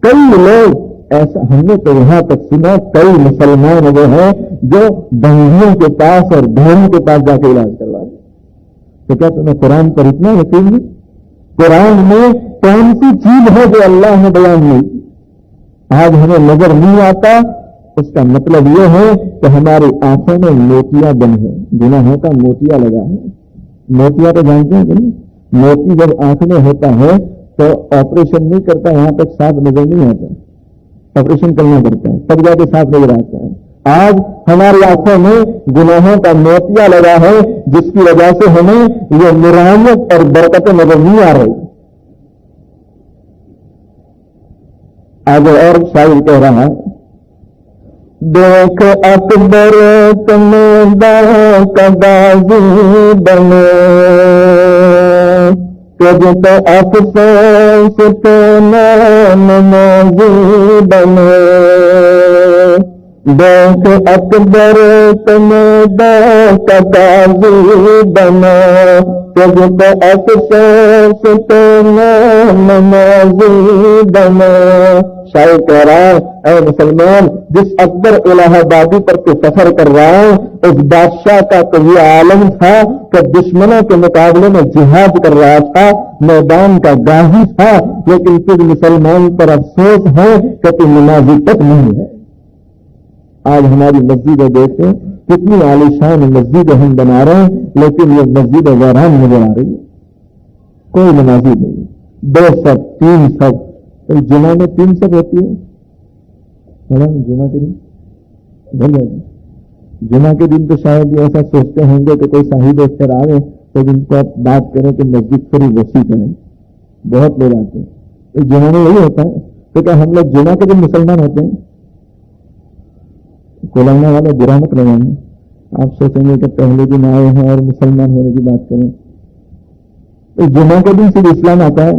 کئی لوگ ایسا، ہم نے تو یہاں تک سنا کئی مسلمان وہ ہیں جو بندیوں کے پاس اور بہنوں کے پاس جا کے علاج کروا دیں۔ تو کیا تمہیں قرآن پر اتنا یقین نہیں؟ قرآن میں کون سی چیز ہے جو اللہ نے بیان نہیں کی؟ آج ہمیں نظر نہیں آتا. اس کا مطلب یہ ہے کہ ہماری آنکھوں میں موتیاں بن ہے, گناہوں کا موتیا لگا ہے. موتیا تو جانتے ہیں کہ نہیں؟ موتی جب آنکھ میں ہوتا ہے تو آپریشن نہیں کرتا, وہاں تک صاف نظر نہیں آتا, آپریشن کرنا پڑتا ہے تب جا کے صاف نظر آتا ہے. آج ہماری آنکھوں میں گناہوں کا موتیا لگا ہے, جس کی وجہ سے ہمیں یہ نورانیت اور برکتیں نظر نہیں آ رہی. آگے اور شاعر کہہ رہا ہے, دیکھ اکبر تمہیں کا غازی بنے, تجھ تو افسوس تو نمازی بنے. دیکھ اکبر تمہیں کا غازی بنے, تجھ تو افسوس تو نمازی بنے. شاعر کہہ رہا ہے, اے مسلمان, جس اکبر الہ آبادی پر تو سفر کر رہا ہے, اس بادشاہ کا تو یہ عالم تھا کہ دشمنوں کے مقابلے میں جہاد کر رہا تھا, میدان کا غازی تھا, لیکن پھر مسلمان پر افسوس ہے کہ تو نمازی تک نہیں ہے. آج ہماری مسجدیں دیکھیں, کتنی عالیشان مسجدیں ہم بنا رہے ہیں, لیکن یہ مسجدیں ویران نظر آ رہی ہے, کوئی نمازی نہیں. 2 صف 3 صف, جمعہ میں 3 صف ہوتی ہے, جمعہ کے دن بھول جائے. جمعہ کے دن تو شاید یہ ایسا سوچتے ہوں گے کہ کوئی صاحب اختیار آ گئے تو جن کو آپ بات کریں کہ مسجد تھوڑی وسیع کریں. بہت لوگ آتے ہیں. جمعہ میں یہی ہوتا ہے کہ کیا ہم لوگ جمعہ کے دن مسلمان ہوتے ہیں؟ کولانا والے برا مت لگانا. آپ سوچیں گے کہ پہلے دن آئے ہیں اور مسلمان ہونے کی بات کریں. تو جمعہ کے دن صرف اسلام آتا ہے,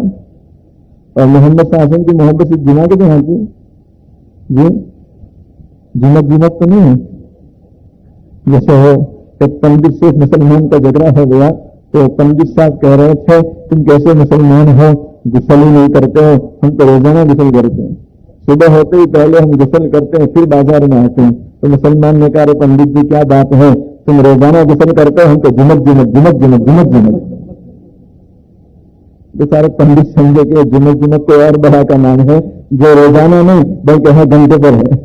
اور محمد صلی اللہ علیہ وسلم کی محبت صرف جمعہ کے دن آتی ہے. جی جمعت تو نہیں ہے. جیسے ہو کہ پنڈت سے مسلمان کا جھگڑا ہو گیا تو پنڈت صاحب کہہ رہے تھے تم کیسے مسلمان ہو, غسل ہی نہیں کرتے ہو. ہم تو روزانہ غسل کرتے ہیں, صبح ہوتے ہی پہلے ہم غسل کرتے ہیں, پھر بازار میں آتے ہیں. تو مسلمان نے کہا, پنڈت جی کیا بات ہے, تم روزانہ غسل کرتے ہو, ہم تو جمعت. بیچارے پنڈت سمجھے کہ جمعت کو اور بڑا کا نام ہے جو روزانہ نہیں بلکہ ہر گھنٹے پر ہے.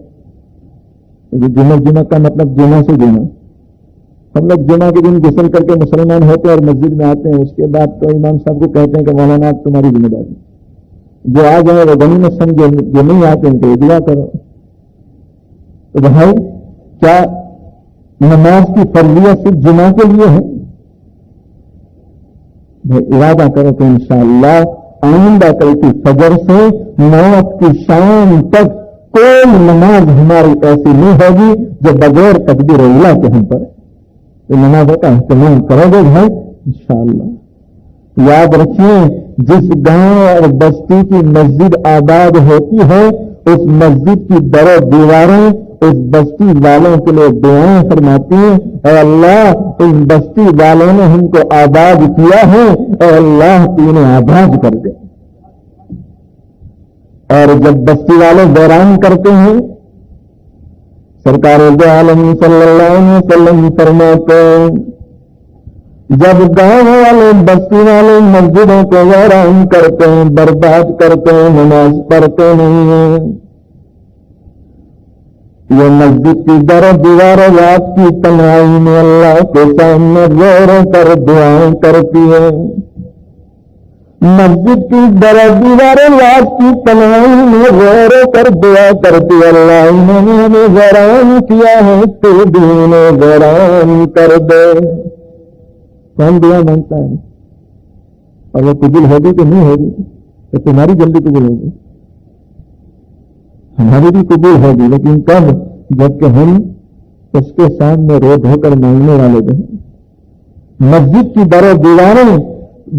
جمعت کا مطلب جمعہ سے جمعہ. ہم لوگ جمعہ کے دن غسل کر کے مسلمان ہوتے اور مسجد میں آتے ہیں, اس کے بعد تو امام صاحب کو کہتے ہیں کہ مولانا آپ تمہاری ذمہ داری, جو آ جائے وہ غنیمت سمجھے, جو نہیں آتے ان کو دعا کرو. تو بھائی کیا نماز کی فرضیت صرف جمعہ کے لیے ہے؟ ارادہ کرو کہ انشاءاللہ آئندہ کل کی فجر سے موت کی شام تک کوئی نماز ہماری ایسی نہیں ہوگی جو بغیر تکبیر اللہ کے ہم پر. یہ نمازوں کا اہتمام کرو گے بھائی انشاءاللہ. یاد رکھیے, جس گاؤں اور بستی کی مسجد آباد ہوتی ہے, اس مسجد کی در و دیواریں اس بستی والوں کے لیے دعائیں فرماتی ہیں, اے اللہ اس بستی والوں نے ہم کو آباد کیا ہے, اے اللہ تو انہیں آباد کر دے. اور جب بستی والے ویران کرتے ہیں, سرکار دو عالم صلی اللہ علیہ وسلم فرماتے ہیں, جب گاؤں والے بستی والے مسجدوں کو ویران کرتے ہیں, برباد کرتے ہیں, نماز پڑھتے نہیں ہیں, یہ مسجد کی در و دیوار رات کی تنہائی میں اللہ کے سامنے رو رو کر دعائیں کرتی ہے. مسجد کی در و دیوار رات کی تنہائی میں رو رو کر دعا کرتی, اللہ انہوں نے ہمیں ویران کیا ہے, تو بھی انہیں ویران کر دے. کون دعا مانگتا ہے؟ اور وہ قبول ہوگی کہ نہیں ہوگی؟ تو تمہاری جلدی قبول ہوگی, ہماری بھی قبول ہوگی, لیکن کب؟ جبکہ ہم اس کے سامنے رو دھو کر مانگنے والے ہیں. مسجد کی در و دیواریں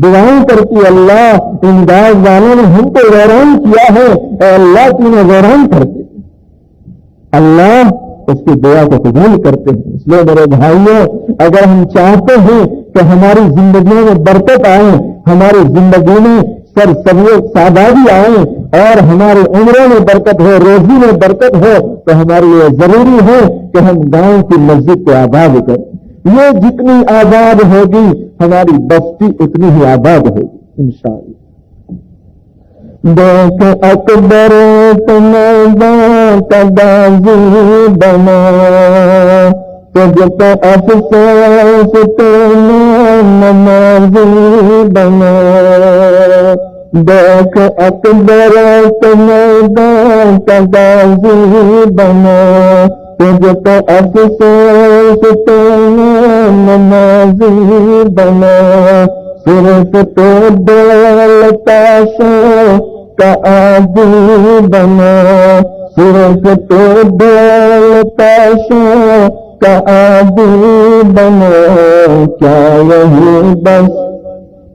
دعائیں کرتی, اللہ ان گاؤں والوں نے ہم کو ویران کیا ہے, اے اللہ تو انہیں ویران کرتے. اللہ اس کی دعا کو قبول کرتے ہیں. اس لیے میرے بھائیوں, اگر ہم چاہتے ہیں کہ ہماری زندگیوں میں برکت آئے, ہماری زندگی میں سر سبیت سادگی آئے اور ہماری عمروں میں برکت ہو, روزی میں برکت ہو, تو ہمارے لیے ضروری ہے کہ ہم گاؤں کی مسجد کو آباد کریں. یہ جتنی آباد ہوگی ہماری بستی اتنی ہی آباد ہوگی انشاءاللہ. دیکھ اکبر میدان کا غازی بنا، تجھ پہ افسوس تو نمازی بنا، دیکھ اکبر میدان کا غازی بنا، تجھ پہ افسوس تو نمازی بنا، صرف تو دولتا شو کا عادی بنا، صرف تو دولتا شو کا عادی بنا، کیا یہی بس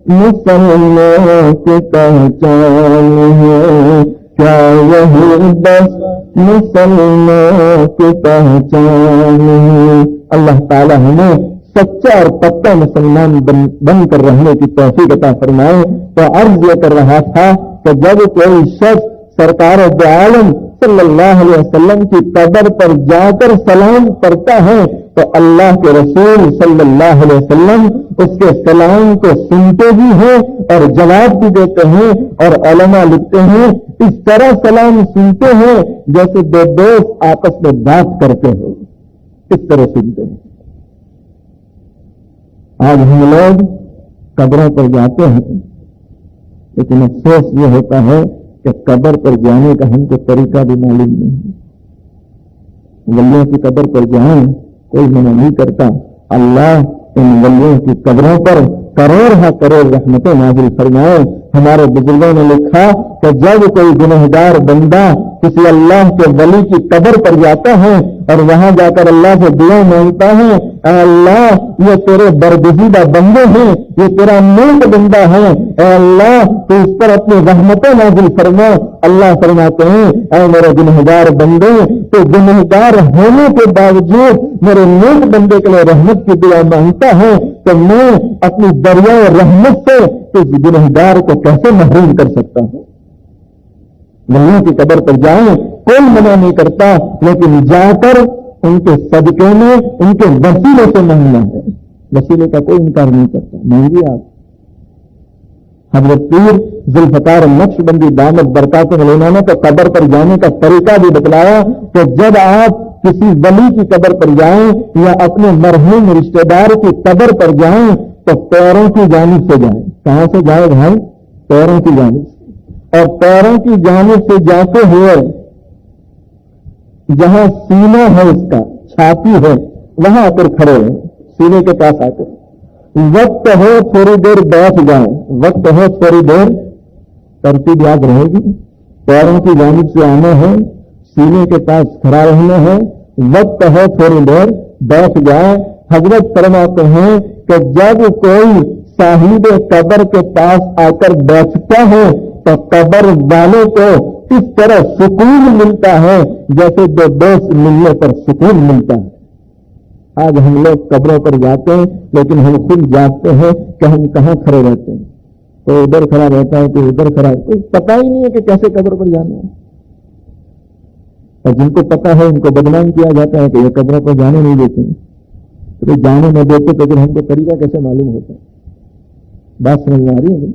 مسلمان کی پہچان ہے، کیا یہی بس مسلمان کی پہچان ہے۔ اللہ تعالی ہمیں سچا اور پکا مسلمان بن کر رہنے کی توفیق عطا فرمائے۔ تو عرض یہ کر رہا تھا کہ جب کوئی شخص سرکار دو عالم صلی اللہ علیہ وسلم کی قبر پر جا کر سلام کرتا ہے تو اللہ کے رسول صلی اللہ علیہ وسلم اس کے سلام کو سنتے بھی ہیں اور جواب بھی دیتے ہیں، اور علماء لکھتے ہیں اس طرح سلام سنتے ہیں جیسے دو دوست آپس میں بات کرتے ہیں، اس طرح سنتے ہیں۔ آج ہم لوگ قبروں پر جاتے ہیں، لیکن افسوس یہ ہوتا ہے کہ قبر پر جانے کا ہم کو طریقہ بھی معلوم نہیں ہے۔ ولیوں کی قبر پر جائیں کوئی منع نہیں کرتا، اللہ ان ولیوں کی قبروں پر کروڑ رحمتیں نازل فرمائے۔ ہمارے بزرگوں نے لکھا کہ جب کوئی گنہگار بندہ کسی اللہ کے ولی کی قبر پر جاتا ہے اور وہاں جا کر اللہ سے دعا مانگتا ہے، اے اللہ یہ تیرے برگزیدہ بندے ہیں، یہ تیرا نیک بندہ ہے، اے اللہ تو اس پر اپنی رحمتیں نازل فرما۔ اللہ فرماتے ہیں اے میرے گنہگار بندے، تو گنہگار ہونے کے باوجود میرے نیک بندے کے لیے رحمت کی دعا مانگتا ہے تو میں اپنی دریا رحمت سے اس گنہگار کو کیسے محروم کر سکتا ہوں۔ ولیوں کی قبر پر جائیں کوئی منع نہیں کرتا، لیکن جا کر ان کے صدقے میں ان کے وسیلے سے مانگنا ہے، وسیلے کا کوئی انکار نہیں کرتا، مانگیے آپ۔ حضرت پیر ذوالفقار نقشبندی دامت برکاتہ علیہ نے تو قبر پر جانے کا طریقہ بھی بتلایا کہ جب آپ کسی ولی کی قبر پر جائیں یا اپنے مرحوم رشتہ دار کی قبر پر جائیں تو پیروں کی جانب سے جائیں۔ کہاں سے جائے بھائی؟ پیروں کی جانب سے، اور پیروں کی جانب سے جاتے ہوئے جہاں سینہ ہے اس کا، چھاتی ہے، وہاں آ کر کھڑے ہیں، سینے کے پاس آ کر وقت ہو تھوڑی دیر بیٹھ جائیں، وقت ہو تھوڑی دیر، ترتیب یاد رہے گی، پیروں کی جانب سے آنا ہے، سینے کے پاس کھڑا رہنا ہے، وقت ہو تھوڑی دیر بیٹھ جائیں۔ حضرت فرماتے ہیں کہ جب کوئی صاحب قبر کے پاس آ کر بیٹھتا ہے تو قبر والوں کو اس طرح سکون ملتا ہے جیسے دو دوست ملنے پر سکون ملتا ہے۔ آج ہم لوگ قبروں پر جاتے ہیں لیکن ہم خود جانتے ہیں کہ ہم کہاں کھڑے رہتے ہیں، کوئی ادھر کھڑا رہتا ہے کوئی ادھر کھڑا، کوئی پتہ ہی نہیں ہے کہ کیسے قبر پر جانا ہے، اور جن کو پتہ ہے ان کو بدنام کیا جاتا ہے کہ یہ قبروں پر جانے نہیں دیتے، تو جانے نہ دیتے تو پھر ہم کو طریقہ کیسے معلوم ہوتا ہے؟ بات سمجھ میں آ رہی ہے؟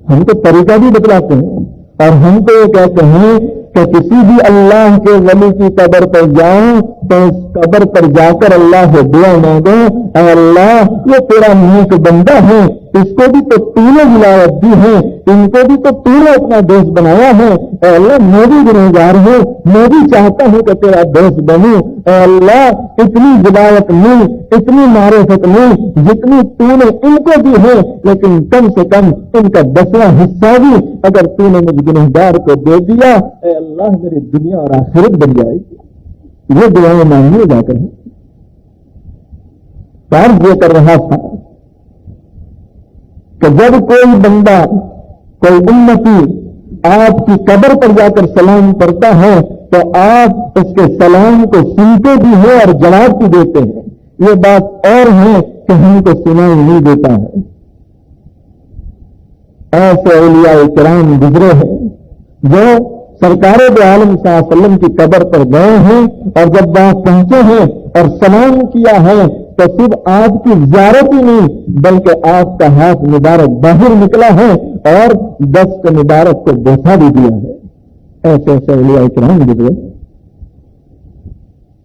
ہم تو طریقہ بھی بتلاتے ہیں اور ہم کو یہ کہتے ہیں کہ کسی بھی اللہ کے ولی کی قبر پر جاؤں تو اس قبر پر جا کر اللہ سے دعا مانگو، اے اللہ یہ تیرا نیک بندہ ہے، اس کو بھی تو تو نے ولایت دی ہے، ان کو بھی تو تو نے اپنا دوست بنایا ہے، اے اللہ میں بھی گنہگار ہوں، میں بھی چاہتا ہوں کہ تیرا دوست بنوں، اے اللہ اتنی ولایت مل، اتنی معرفت مل جتنی تو نے ان کو دی ہے، لیکن کم سے کم ان کا 10واں حصہ بھی اگر تو نے مجھ گنہگار کو دے دیا، اے اللہ میری دنیا اور آخرت بن جائے گی۔ یہ دعائیں مانگیے جا کر فرض یہ کر رہا تھا کہ جب کوئی بندہ کوئی امتی آپ کی قبر پر جا کر سلام کرتا ہے تو آپ اس کے سلام کو سنتے بھی ہیں اور جواب بھی دیتے ہیں۔ یہ بات اور ہے کہ ہم کو سنائی نہیں دیتا ہے۔ ایسے اولیاء کرام گزرے ہیں جو سرکار دو عالم صلی اللہ علیہ وسلم کی قبر پر گئے ہیں اور جب وہاں پہنچے ہیں اور سلام کیا ہے تو صرف آپ کی زیارت ہی نہیں بلکہ آپ کا ہاتھ مبارک باہر نکلا ہے اور دست مبارک کو بوسا بھی دیا ہے. ایسے ایسے اولیاء کرام گزرے.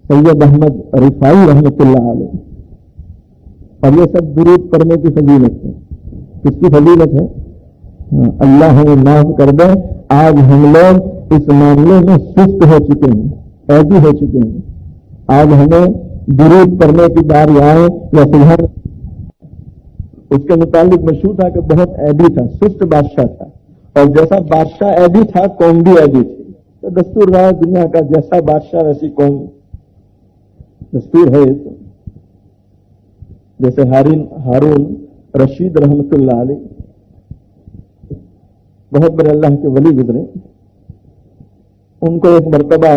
سید احمد رفاعی رحمۃ اللہ علیہ. اور یہ سب درود پڑھنے کی فضیلت ہے. کس کی فضیلت ہے؟ اللہ ہمیں معاف کر دے. آج ہم لوگ اس معاملے میں سست ہو چکے ہیں, عیبی ہو چکے ہیں. آج ہمیں درود پڑھنے کی باری آئے یا فلحال اس کے متعلق مشہور تھا کہ بہت عیبی تھا, سست بادشاہ تھا. اور جیسا بادشاہ عیبی تھا قوم بھی عیبی تھی. تو دستور رہا دنیا کا, جیسا بادشاہ ویسی قوم. دستور ہے تو جیسے ہارون رشید رحمۃ اللہ علیہ بہت بڑے اللہ کے ولی گزرے. ان کو ایک مرتبہ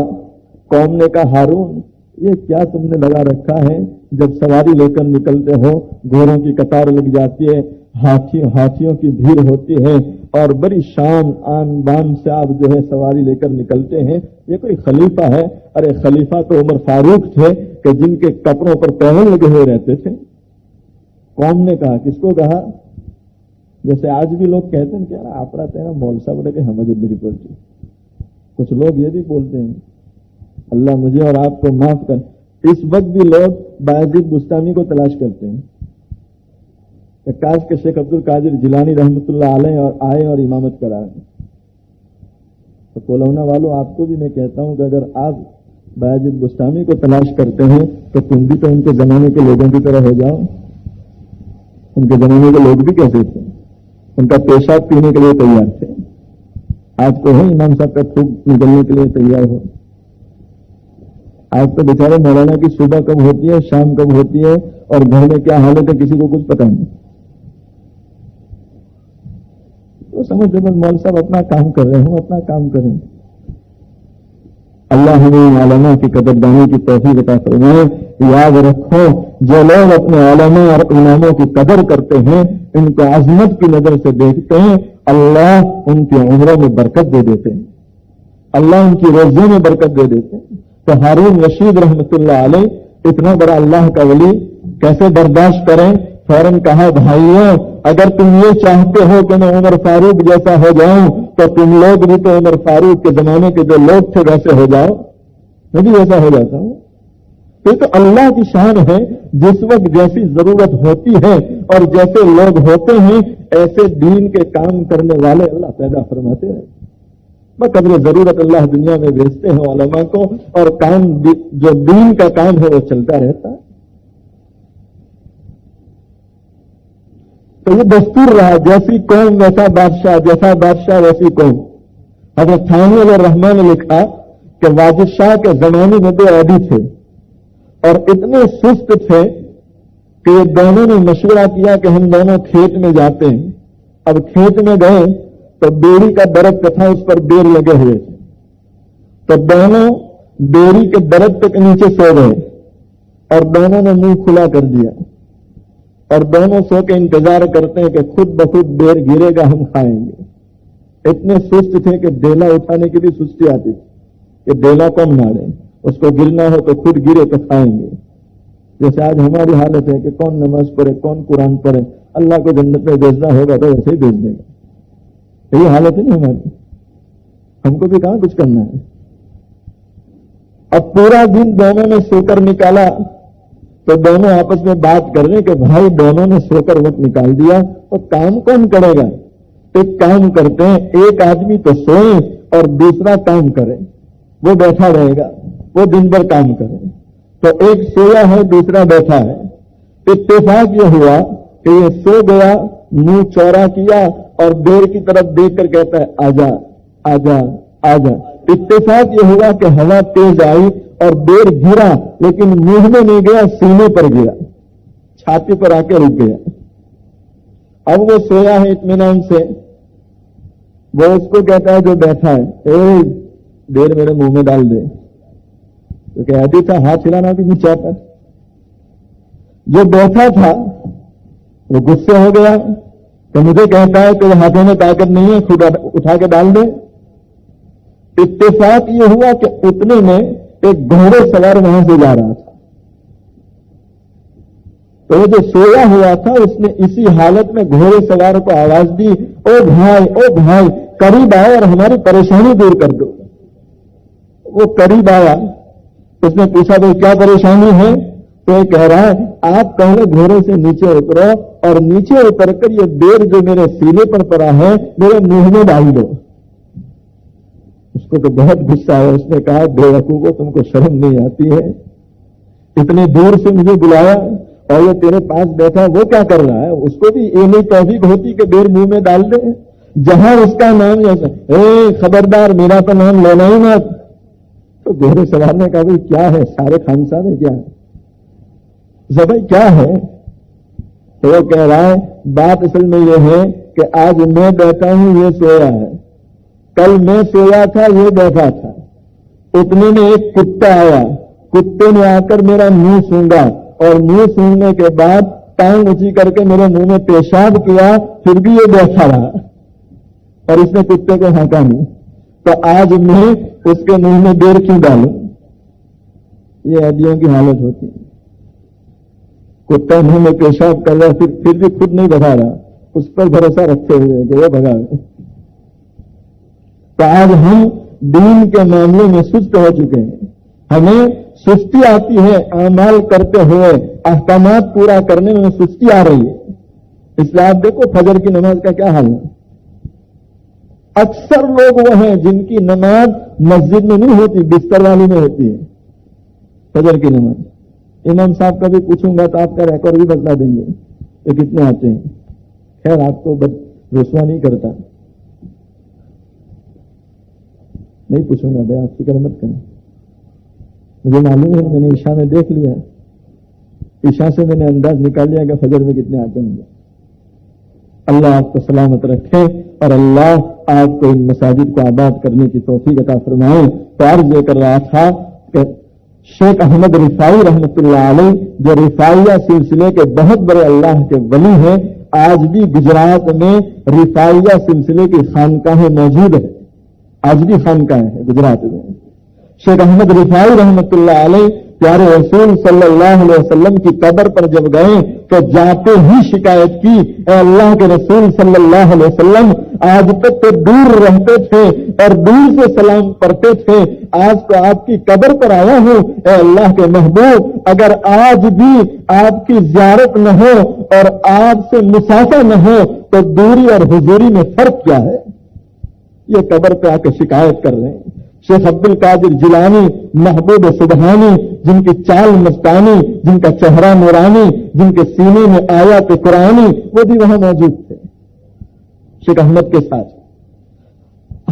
قوم نے کہا, ہارون یہ کیا تم نے لگا رکھا ہے؟ جب سواری لے کر نکلتے ہو گھوڑوں کی قطار لگ جاتی ہے, ہاتھیوں کی بھیڑ ہوتی ہے اور بڑی شان آن بان سے آپ جو ہے سواری لے کر نکلتے ہیں. یہ کوئی خلیفہ ہے؟ ارے خلیفہ تو عمر فاروق تھے کہ جن کے کپڑوں پر پیون لگے ہوئے رہتے تھے. قوم نے کہا, کس کو کہا؟ جیسے آج بھی لوگ کہتے ہیں کہ آپ رہتے ہیں مول صاحب رہے کہ ہمیں میری بولتی. کچھ لوگ یہ بھی بولتے ہیں, اللہ مجھے اور آپ کو معاف کر. اس وقت بھی لوگ بایزید بستانی کو تلاش کرتے ہیں کہ کاش کے شیخ عبد القادر جیلانی رحمۃ اللہ علیہ اور آئے اور امامت کرائے. تو کولونا والوں آپ کو بھی میں کہتا ہوں کہ اگر آپ بایزید بستانی کو تلاش کرتے ہیں تو تم بھی تو ان کے زمانے کے لوگوں کی طرح ہو جاؤ. ان کے زمانے کے لوگ بھی کیسے تھے؟ ان کا پیشاب پینے کے لیے تیار تھے. آج کو ہے امام صاحب کا تھوک نکلنے کے لیے تیار ہو. آج تو بیچارے مولانا کی صبح کب ہوتی ہے, شام کب ہوتی ہے, اور گھر میں کیا حالت ہے کسی کو کچھ پتہ نہیں. تو سمجھتے بس مول صاحب اپنا کام کر رہے ہوں, اپنا کام کریں. اللہ ہمیں علماء کی قدردانی کی توفیق عطا فرمائے. یاد رکھو, جو لوگ اپنے علماء اور اماموں کی قدر کرتے ہیں, ان کو عظمت کی نظر سے دیکھتے ہیں, اللہ ان کی عمروں میں برکت دے دیتے ہیں, اللہ ان کی روزیوں میں برکت دے دیتے ہیں. تو ہارون رشید رحمۃ اللہ علیہ اتنا بڑا اللہ کا ولی کیسے برداشت کریں؟ فوراً کہا, بھائیوں اگر تم یہ چاہتے ہو کہ میں عمر فاروق جیسا ہو جاؤں تو تم لوگ بھی تو عمر فاروق کے زمانے کے جو لوگ تھے ویسے ہو جاؤ. میں بھی ویسا ہو جاتا ہوں. یہ تو اللہ کی شان ہے, جس وقت جیسی ضرورت ہوتی ہے اور جیسے لوگ ہوتے ہیں ایسے دین کے کام کرنے والے اللہ پیدا فرماتے ہیں. بقدر ضرورت اللہ دنیا میں بھیجتے ہیں علماء کو, اور کام جو دین کا کام ہے وہ چلتا رہتا ہے. تو یہ دستور رہا, جیسی قوم ویسا بادشاہ, جیسا بادشاہ ویسی قوم. حضرت ثانی علیہ الرحمن نے لکھا کہ واجد شاہ کے زمانے میں دو عیدی تھے اور اتنے سست تھے کہ یہ دونوں نے مشورہ کیا کہ ہم دونوں کھیت میں جاتے ہیں. اب کھیت میں گئے تو بیری کا درخت تھا, اس پر بیر لگے ہوئے تھے. تو دونوں بیری کے درخت کے نیچے سو گئے اور دونوں نے منہ کھلا کر دیا, اور دونوں سو کے انتظار کرتے ہیں کہ خود بخود بیر گرے گا ہم کھائیں گے. اتنے سست تھے کہ ڈیلا اٹھانے کی بھی سستی آتی تھی کہ ڈیلا کون مارے, اس کو گرنا ہو تو خود گرے تو کھائیں گے. جیسے آج ہماری حالت ہے کہ کون نماز پڑھے, کون قرآن پڑھے, اللہ کو جنت میں بھیجنا ہوگا تو ویسے ہی بھیج دے گا. یہی حالت ہے نا ہماری. ہم کو بھی کہاں کچھ کرنا ہے. اب پورا دن دونوں نے سو کر نکالا تو دونوں آپس میں بات کر رہے کہ بھائی دونوں نے سو کر وقت نکال دیا تو کام کون کرے گا؟ ایک کام کرتے ہیں, ایک آدمی تو سوئے اور دوسرا کام کرے, وہ بیٹھا رہے گا, وہ دن بھر کام کرے. تو ایک سویا ہے, دوسرا بیٹھا ہے. اتفاق یہ ہوا کہ یہ سو گیا, منہ چوڑا کیا اور بیر کی طرف دیکھ کر کہتا ہے آجا آجا آجا. اتفاق یہ ہوا کہ ہوا تیز آئی اور بیر گرا, لیکن منہ میں نہیں گیا, سینے پر گیا, چھاتی پر آ کے رک گیا. اب وہ سویا ہے اطمینان سے, وہ اس کو کہتا ہے جو بیٹھا ہے, اے بیر میرے منہ میں ڈال دے. تو کہتی تھا ہاتھ ہلانا بھی نہیں چاہتا. جو بیٹھا تھا وہ غصے ہو گیا تو مجھے کہتا ہے کہ ہاتھوں میں طاقت نہیں ہے, خود اٹھا کے ڈال دے. اتفاق یہ ہوا کہ اتنے میں ایک گھوڑے سوار وہاں سے جا رہا تھا. تو وہ جو سویا ہوا تھا اس نے اسی حالت میں گھوڑے سوار کو آواز دی، او بھائی قریب آؤ اور ہماری پریشانی دور کر دو۔ وہ قریب آیا، اس نے پوچھا بھائی کیا پریشانی ہے؟ تو یہ کہہ رہا ہے آپ پہلے گھوڑے سے نیچے اترو اور نیچے اتر کر یہ بیر جو میرے سینے پر پڑا ہے میرے منہ میں ڈال دو۔ اس کو تو بہت غصہ ہے، اس نے کہا بے وقوفو تم کو شرم نہیں آتی ہے؟ اتنے دور سے مجھے بلایا اور یہ تیرے پاس بیٹھا، وہ کیا کر رہا ہے؟ اس کو بھی یہ نہیں توفیق ہوتی کہ بیر منہ میں ڈال دے؟ جہاں اس کا نام خبردار میرا تو نام لینا ہی مت۔ تو گھوڑے سوار نے کہا بھائی کیا ہے؟ سارے خان صاحب ہے کیا ہے؟ بھائی کیا ہے؟ تو وہ کہہ رہا ہے بات اصل میں یہ ہے کہ آج میں بیٹھا ہوں یہ سویا ہے، کل میں سویا تھا یہ بیٹھا تھا، اتنے میں ایک کتا آیا، کتے نے آ کر میرا منہ سونگا اور منہ سونگنے کے بعد ٹانگ اونچی کر کے میرے منہ میں پیشاب کیا، پھر بھی یہ بیٹھا رہا اور اس نے کتے کو ہانکا نہیں، تو آج میں اس کے منہ میں بیر کیوں ڈالوں؟ یہ ہڈیوں کی حالت ہوتی ہے۔ کتا منہ میں پیشاب کر رہا پھر بھی خود نہیں بھگا رہا، اس پر بھروسہ رکھتے ہوئے کہ وہ بھگا رہے۔ تو آج ہم دین کے معاملے میں سست ہو چکے ہیں، ہمیں سستی آتی ہے اعمال کرتے ہوئے، احکامات پورا کرنے میں سستی آ رہی ہے۔ اس لیے آپ دیکھو فجر کی نماز کا کیا حال ہے، اکثر لوگ وہ ہیں جن کی نماز مسجد میں نہیں ہوتی، بستر والی میں ہوتی ہے فجر کی نماز۔ امام صاحب کا بھی پوچھوں گا تو آپ کا ریکارڈ بھی بتلا دیں گے کہ کتنے آتے ہیں، خیر آپ کو رسوا نہیں کرتا، نہیں پوچھوں گا بھائی، آپ فکر مت کریں، مجھے معلوم ہے، میں نے عشاء میں دیکھ لیا، عشاء سے میں نے انداز نکال لیا کہ فجر میں کتنے آتے ہوں گے۔ اللہ آپ کو سلامت رکھے اور اللہ آپ کو ان مساجد کو آباد کرنے کی توفیق عطا فرمائے۔ تو عرض یہ کر رہا تھا کہ شیخ احمد رفاعی رحمۃ اللہ علیہ جو رفاعیہ سلسلے کے بہت بڑے اللہ کے ولی ہیں، آج بھی گجرات میں رفاعیہ سلسلے کی خانقاہیں موجود ہے، آج بھی خانقاہیں ہیں گجرات میں۔ شیخ احمد رفاعی رحمۃ اللہ علیہ پیارے رسول صلی اللہ علیہ وسلم کی قبر پر جب گئے تو جاتے ہی شکایت کی، اے اللہ کے رسول صلی اللہ علیہ وسلم، آج تک تو دور رہتے تھے اور دور سے سلام پڑھتے تھے، آج تو آپ کی قبر پر آیا ہوں، اے اللہ کے محبوب، اگر آج بھی آپ کی زیارت نہ ہو اور آپ سے مسافہ نہ ہو تو دوری اور حضوری میں فرق کیا ہے؟ یہ قبر پہ آ کے شکایت کر رہے ہیں۔ شیخ عبد القادر جیلانی محبوب سبحانی، جن کی چال مستانی، جن کا چہرہ نورانی، جن کے سینے میں آیات قرآنی، وہ بھی وہاں موجود تھے شیخ احمد کے ساتھ۔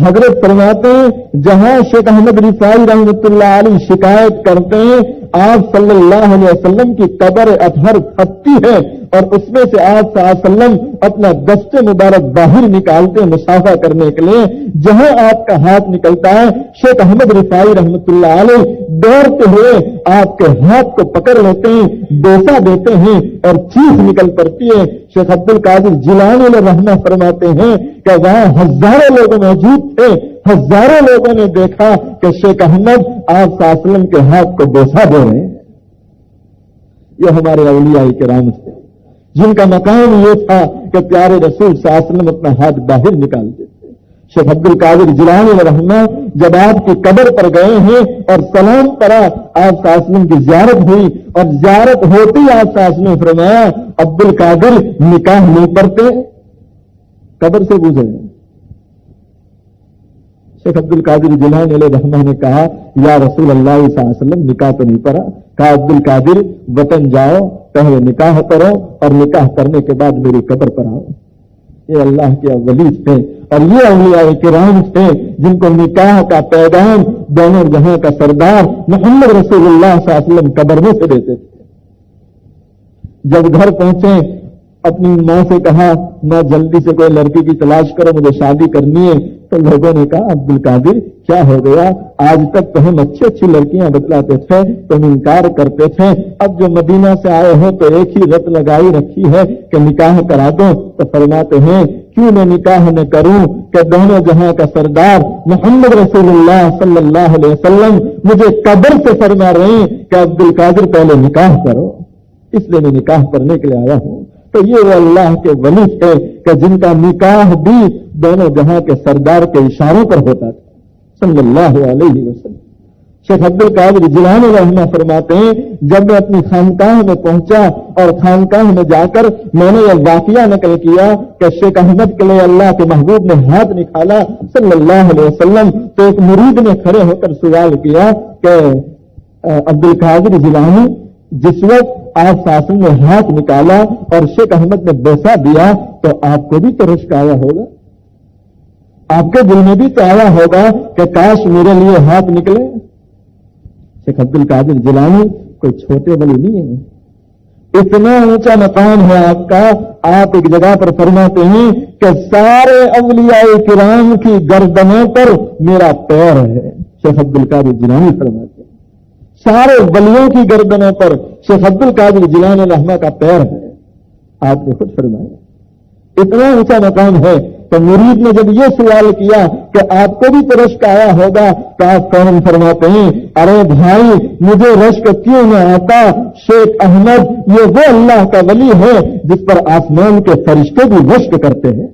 حضرت فرماتے ہیں جہاں شیخ احمد رفاعی رحمۃ اللہ علیہ شکایت کرتے ہیں، آپ صلی اللہ علیہ وسلم کی قبر اطہر پھٹتی ہے اور اس میں سے آپ صلی اللہ علیہ وسلم اپنا دست مبارک باہر نکالتے ہیں مسافہ کرنے کے لیے، جہاں آپ کا ہاتھ نکلتا ہے شیخ احمد رفاعی رحمۃ اللہ علیہ دوڑتے ہوئے آپ کے ہاتھ کو پکڑ لیتے ہیں، بوسہ دیتے ہیں اور چیخ نکل پڑتی ہے۔ شیخ عبد القادر جیلانی علیہ رحمہ فرماتے ہیں کہ وہاں ہزاروں لوگ موجود تھے، ہزاروں لوگوں نے دیکھا کہ شیخ احمد آپ صلی اللہ علیہ وسلم کے ہاتھ کو بوسہ دے رہے ہیں۔ یہ ہمارے اولیاء کرام تھے جن کا مقام یہ تھا کہ پیارے رسول صلی اللہ علیہ وسلم اپنا ہاتھ باہر نکالتے تھے۔ شیخ عبد القادر جیلانی علیہ رحمہ جب آپ کی قبر پر گئے ہیں اور سلام پڑا، آپ صلی اللہ علیہ وسلم کی زیارت ہوئی اور زیارت ہوتی آپ صلی اللہ علیہ وسلم نے فرمایا عبد القادر نکاح نہیں پڑھتے، قبر سے گزرے۔ شیخ عبد القادر جیلانی علیہ رحمہ نے کہا یا رسول اللہ صلی اللہ علیہ وسلم نکاح تو نہیں پڑھا؟ کہا عبد القادر وطن جاؤ، پہلے نکاح کرو اور نکاح کرنے کے بعد میری قبر پر آؤ۔ یہ اللہ کے ولی تھے اور یہ اولیاء کرام تھے جن کو نکاح کا پیغام دونوں جہاں کا سردار محمد رسول اللہ صلی اللہ علیہ وسلم قبر میں سے دیتے تھے۔ جب گھر پہنچے اپنی ماں سے کہا ماں جلدی سے کوئی لڑکی کی تلاش کرو، مجھے شادی کرنی ہے، تو لوگوں نے کہا عبد القادر کیا ہو گیا؟ آج تک تو ہم اچھی اچھی لڑکیاں بتلاتے تھے، تم انکار کرتے تھے، اب جو مدینہ سے آئے ہو تو ایک ہی رت لگائی رکھی ہے کہ نکاح کرا دو۔ تو فرماتے ہیں کیوں میں نکاح نہ کروں کہ دونوں جہاں کا سردار محمد رسول اللہ صلی اللہ علیہ وسلم مجھے قبر سے فرما رہے ہیں کہ عبد القادر پہلے نکاح کرو۔ اس لیے میں نکاح پڑھنے کے لیے آیا ہوں. تو یہ وہ اللہ کے ولی تھے کہ جن کا نکاح بھی دونوں جہاں کے سردار کے اشاروں پر ہوتا تھا صلی اللہ علیہ وسلم. شیخ عبد القادر جیلانی رحمہ فرماتے ہیں جب میں اپنی خانقاہ میں پہنچا اور خانقاہ میں جا کر میں نے یہ واقعہ نقل کیا کہ شیخ احمد کے لیے اللہ کے محبوب نے ہاتھ نکالا صلی اللہ علیہ وسلم، تو ایک مرید نے کھڑے ہو کر سوال کیا کہ عبد القادر جیلانی جس وقت آپ شاسن نے ہاتھ نکالا اور شیخ احمد نے بوسہ دیا تو آپ کو بھی تو رشک آیا ہوگا، آپ کے دل میں بھی تو آیا ہوگا کہ کاش میرے لیے ہاتھ نکلے. شیخ عبد القادر جیلانی کوئی چھوٹے ولی نہیں ہے، اتنا اونچا مقام ہے آپ کا. آپ ایک جگہ پر فرماتے ہیں کہ سارے اولیاء کرام کی گردنوں پر میرا پیر ہے. شیخ عبد القادر جیلانی فرماتے ہیں سارے ولیوں کی گردنوں پر شیخ عبد القادر جیلانی رحمہ کا پیر ہے. آپ نے خود فرمایا اتنا اونچا مقام ہے. تو مرید نے جب یہ سوال کیا کہ آپ کو بھی تو رشک آیا ہوگا تو آپ فوراً فرماتے ہیں ارے بھائی مجھے رشک کیوں نہ آتا، شیخ احمد یہ وہ اللہ کا ولی ہے جس پر آسمان کے فرشتے بھی رشک کرتے ہیں.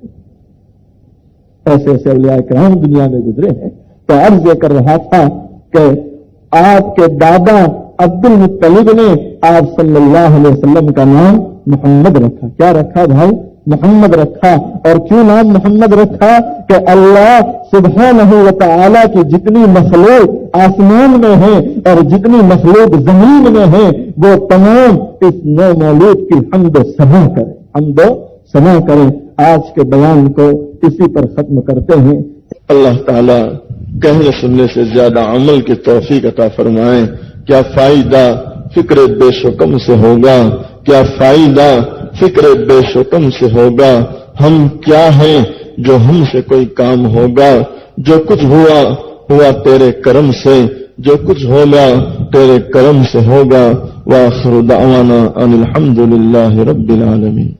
ایسے ایسے اولیاء کرام دنیا میں گزرے ہیں. تو عرض یہ کر رہا تھا کہ آپ کے دادا عبد المطلب نے آپ صلی اللہ علیہ وسلم کا نام محمد رکھا. کیا رکھا بھائی؟ محمد رکھا. اور کیوں نام محمد رکھا؟ کہ اللہ سبحانہ و تعالی کی جتنی مخلوق آسمان میں ہے اور جتنی مخلوق زمین میں ہے وہ تمام اس نو مولود کی حمد و ثنا کریں. آج کے بیان کو اسی پر ختم کرتے ہیں. اللہ تعالی کہنے سننے سے زیادہ عمل کی توفیق عطا فرمائیں. کیا فائدہ فکر بے شکم سے ہوگا، کیا فائدہ فکر بے شکم سے ہوگا. ہم کیا ہیں جو ہم سے کوئی کام ہوگا؟ جو کچھ ہوا تیرے کرم سے، جو کچھ ہوگا تیرے کرم سے ہوگا. وآخر دعوانا ان الحمد للہ رب العالمین.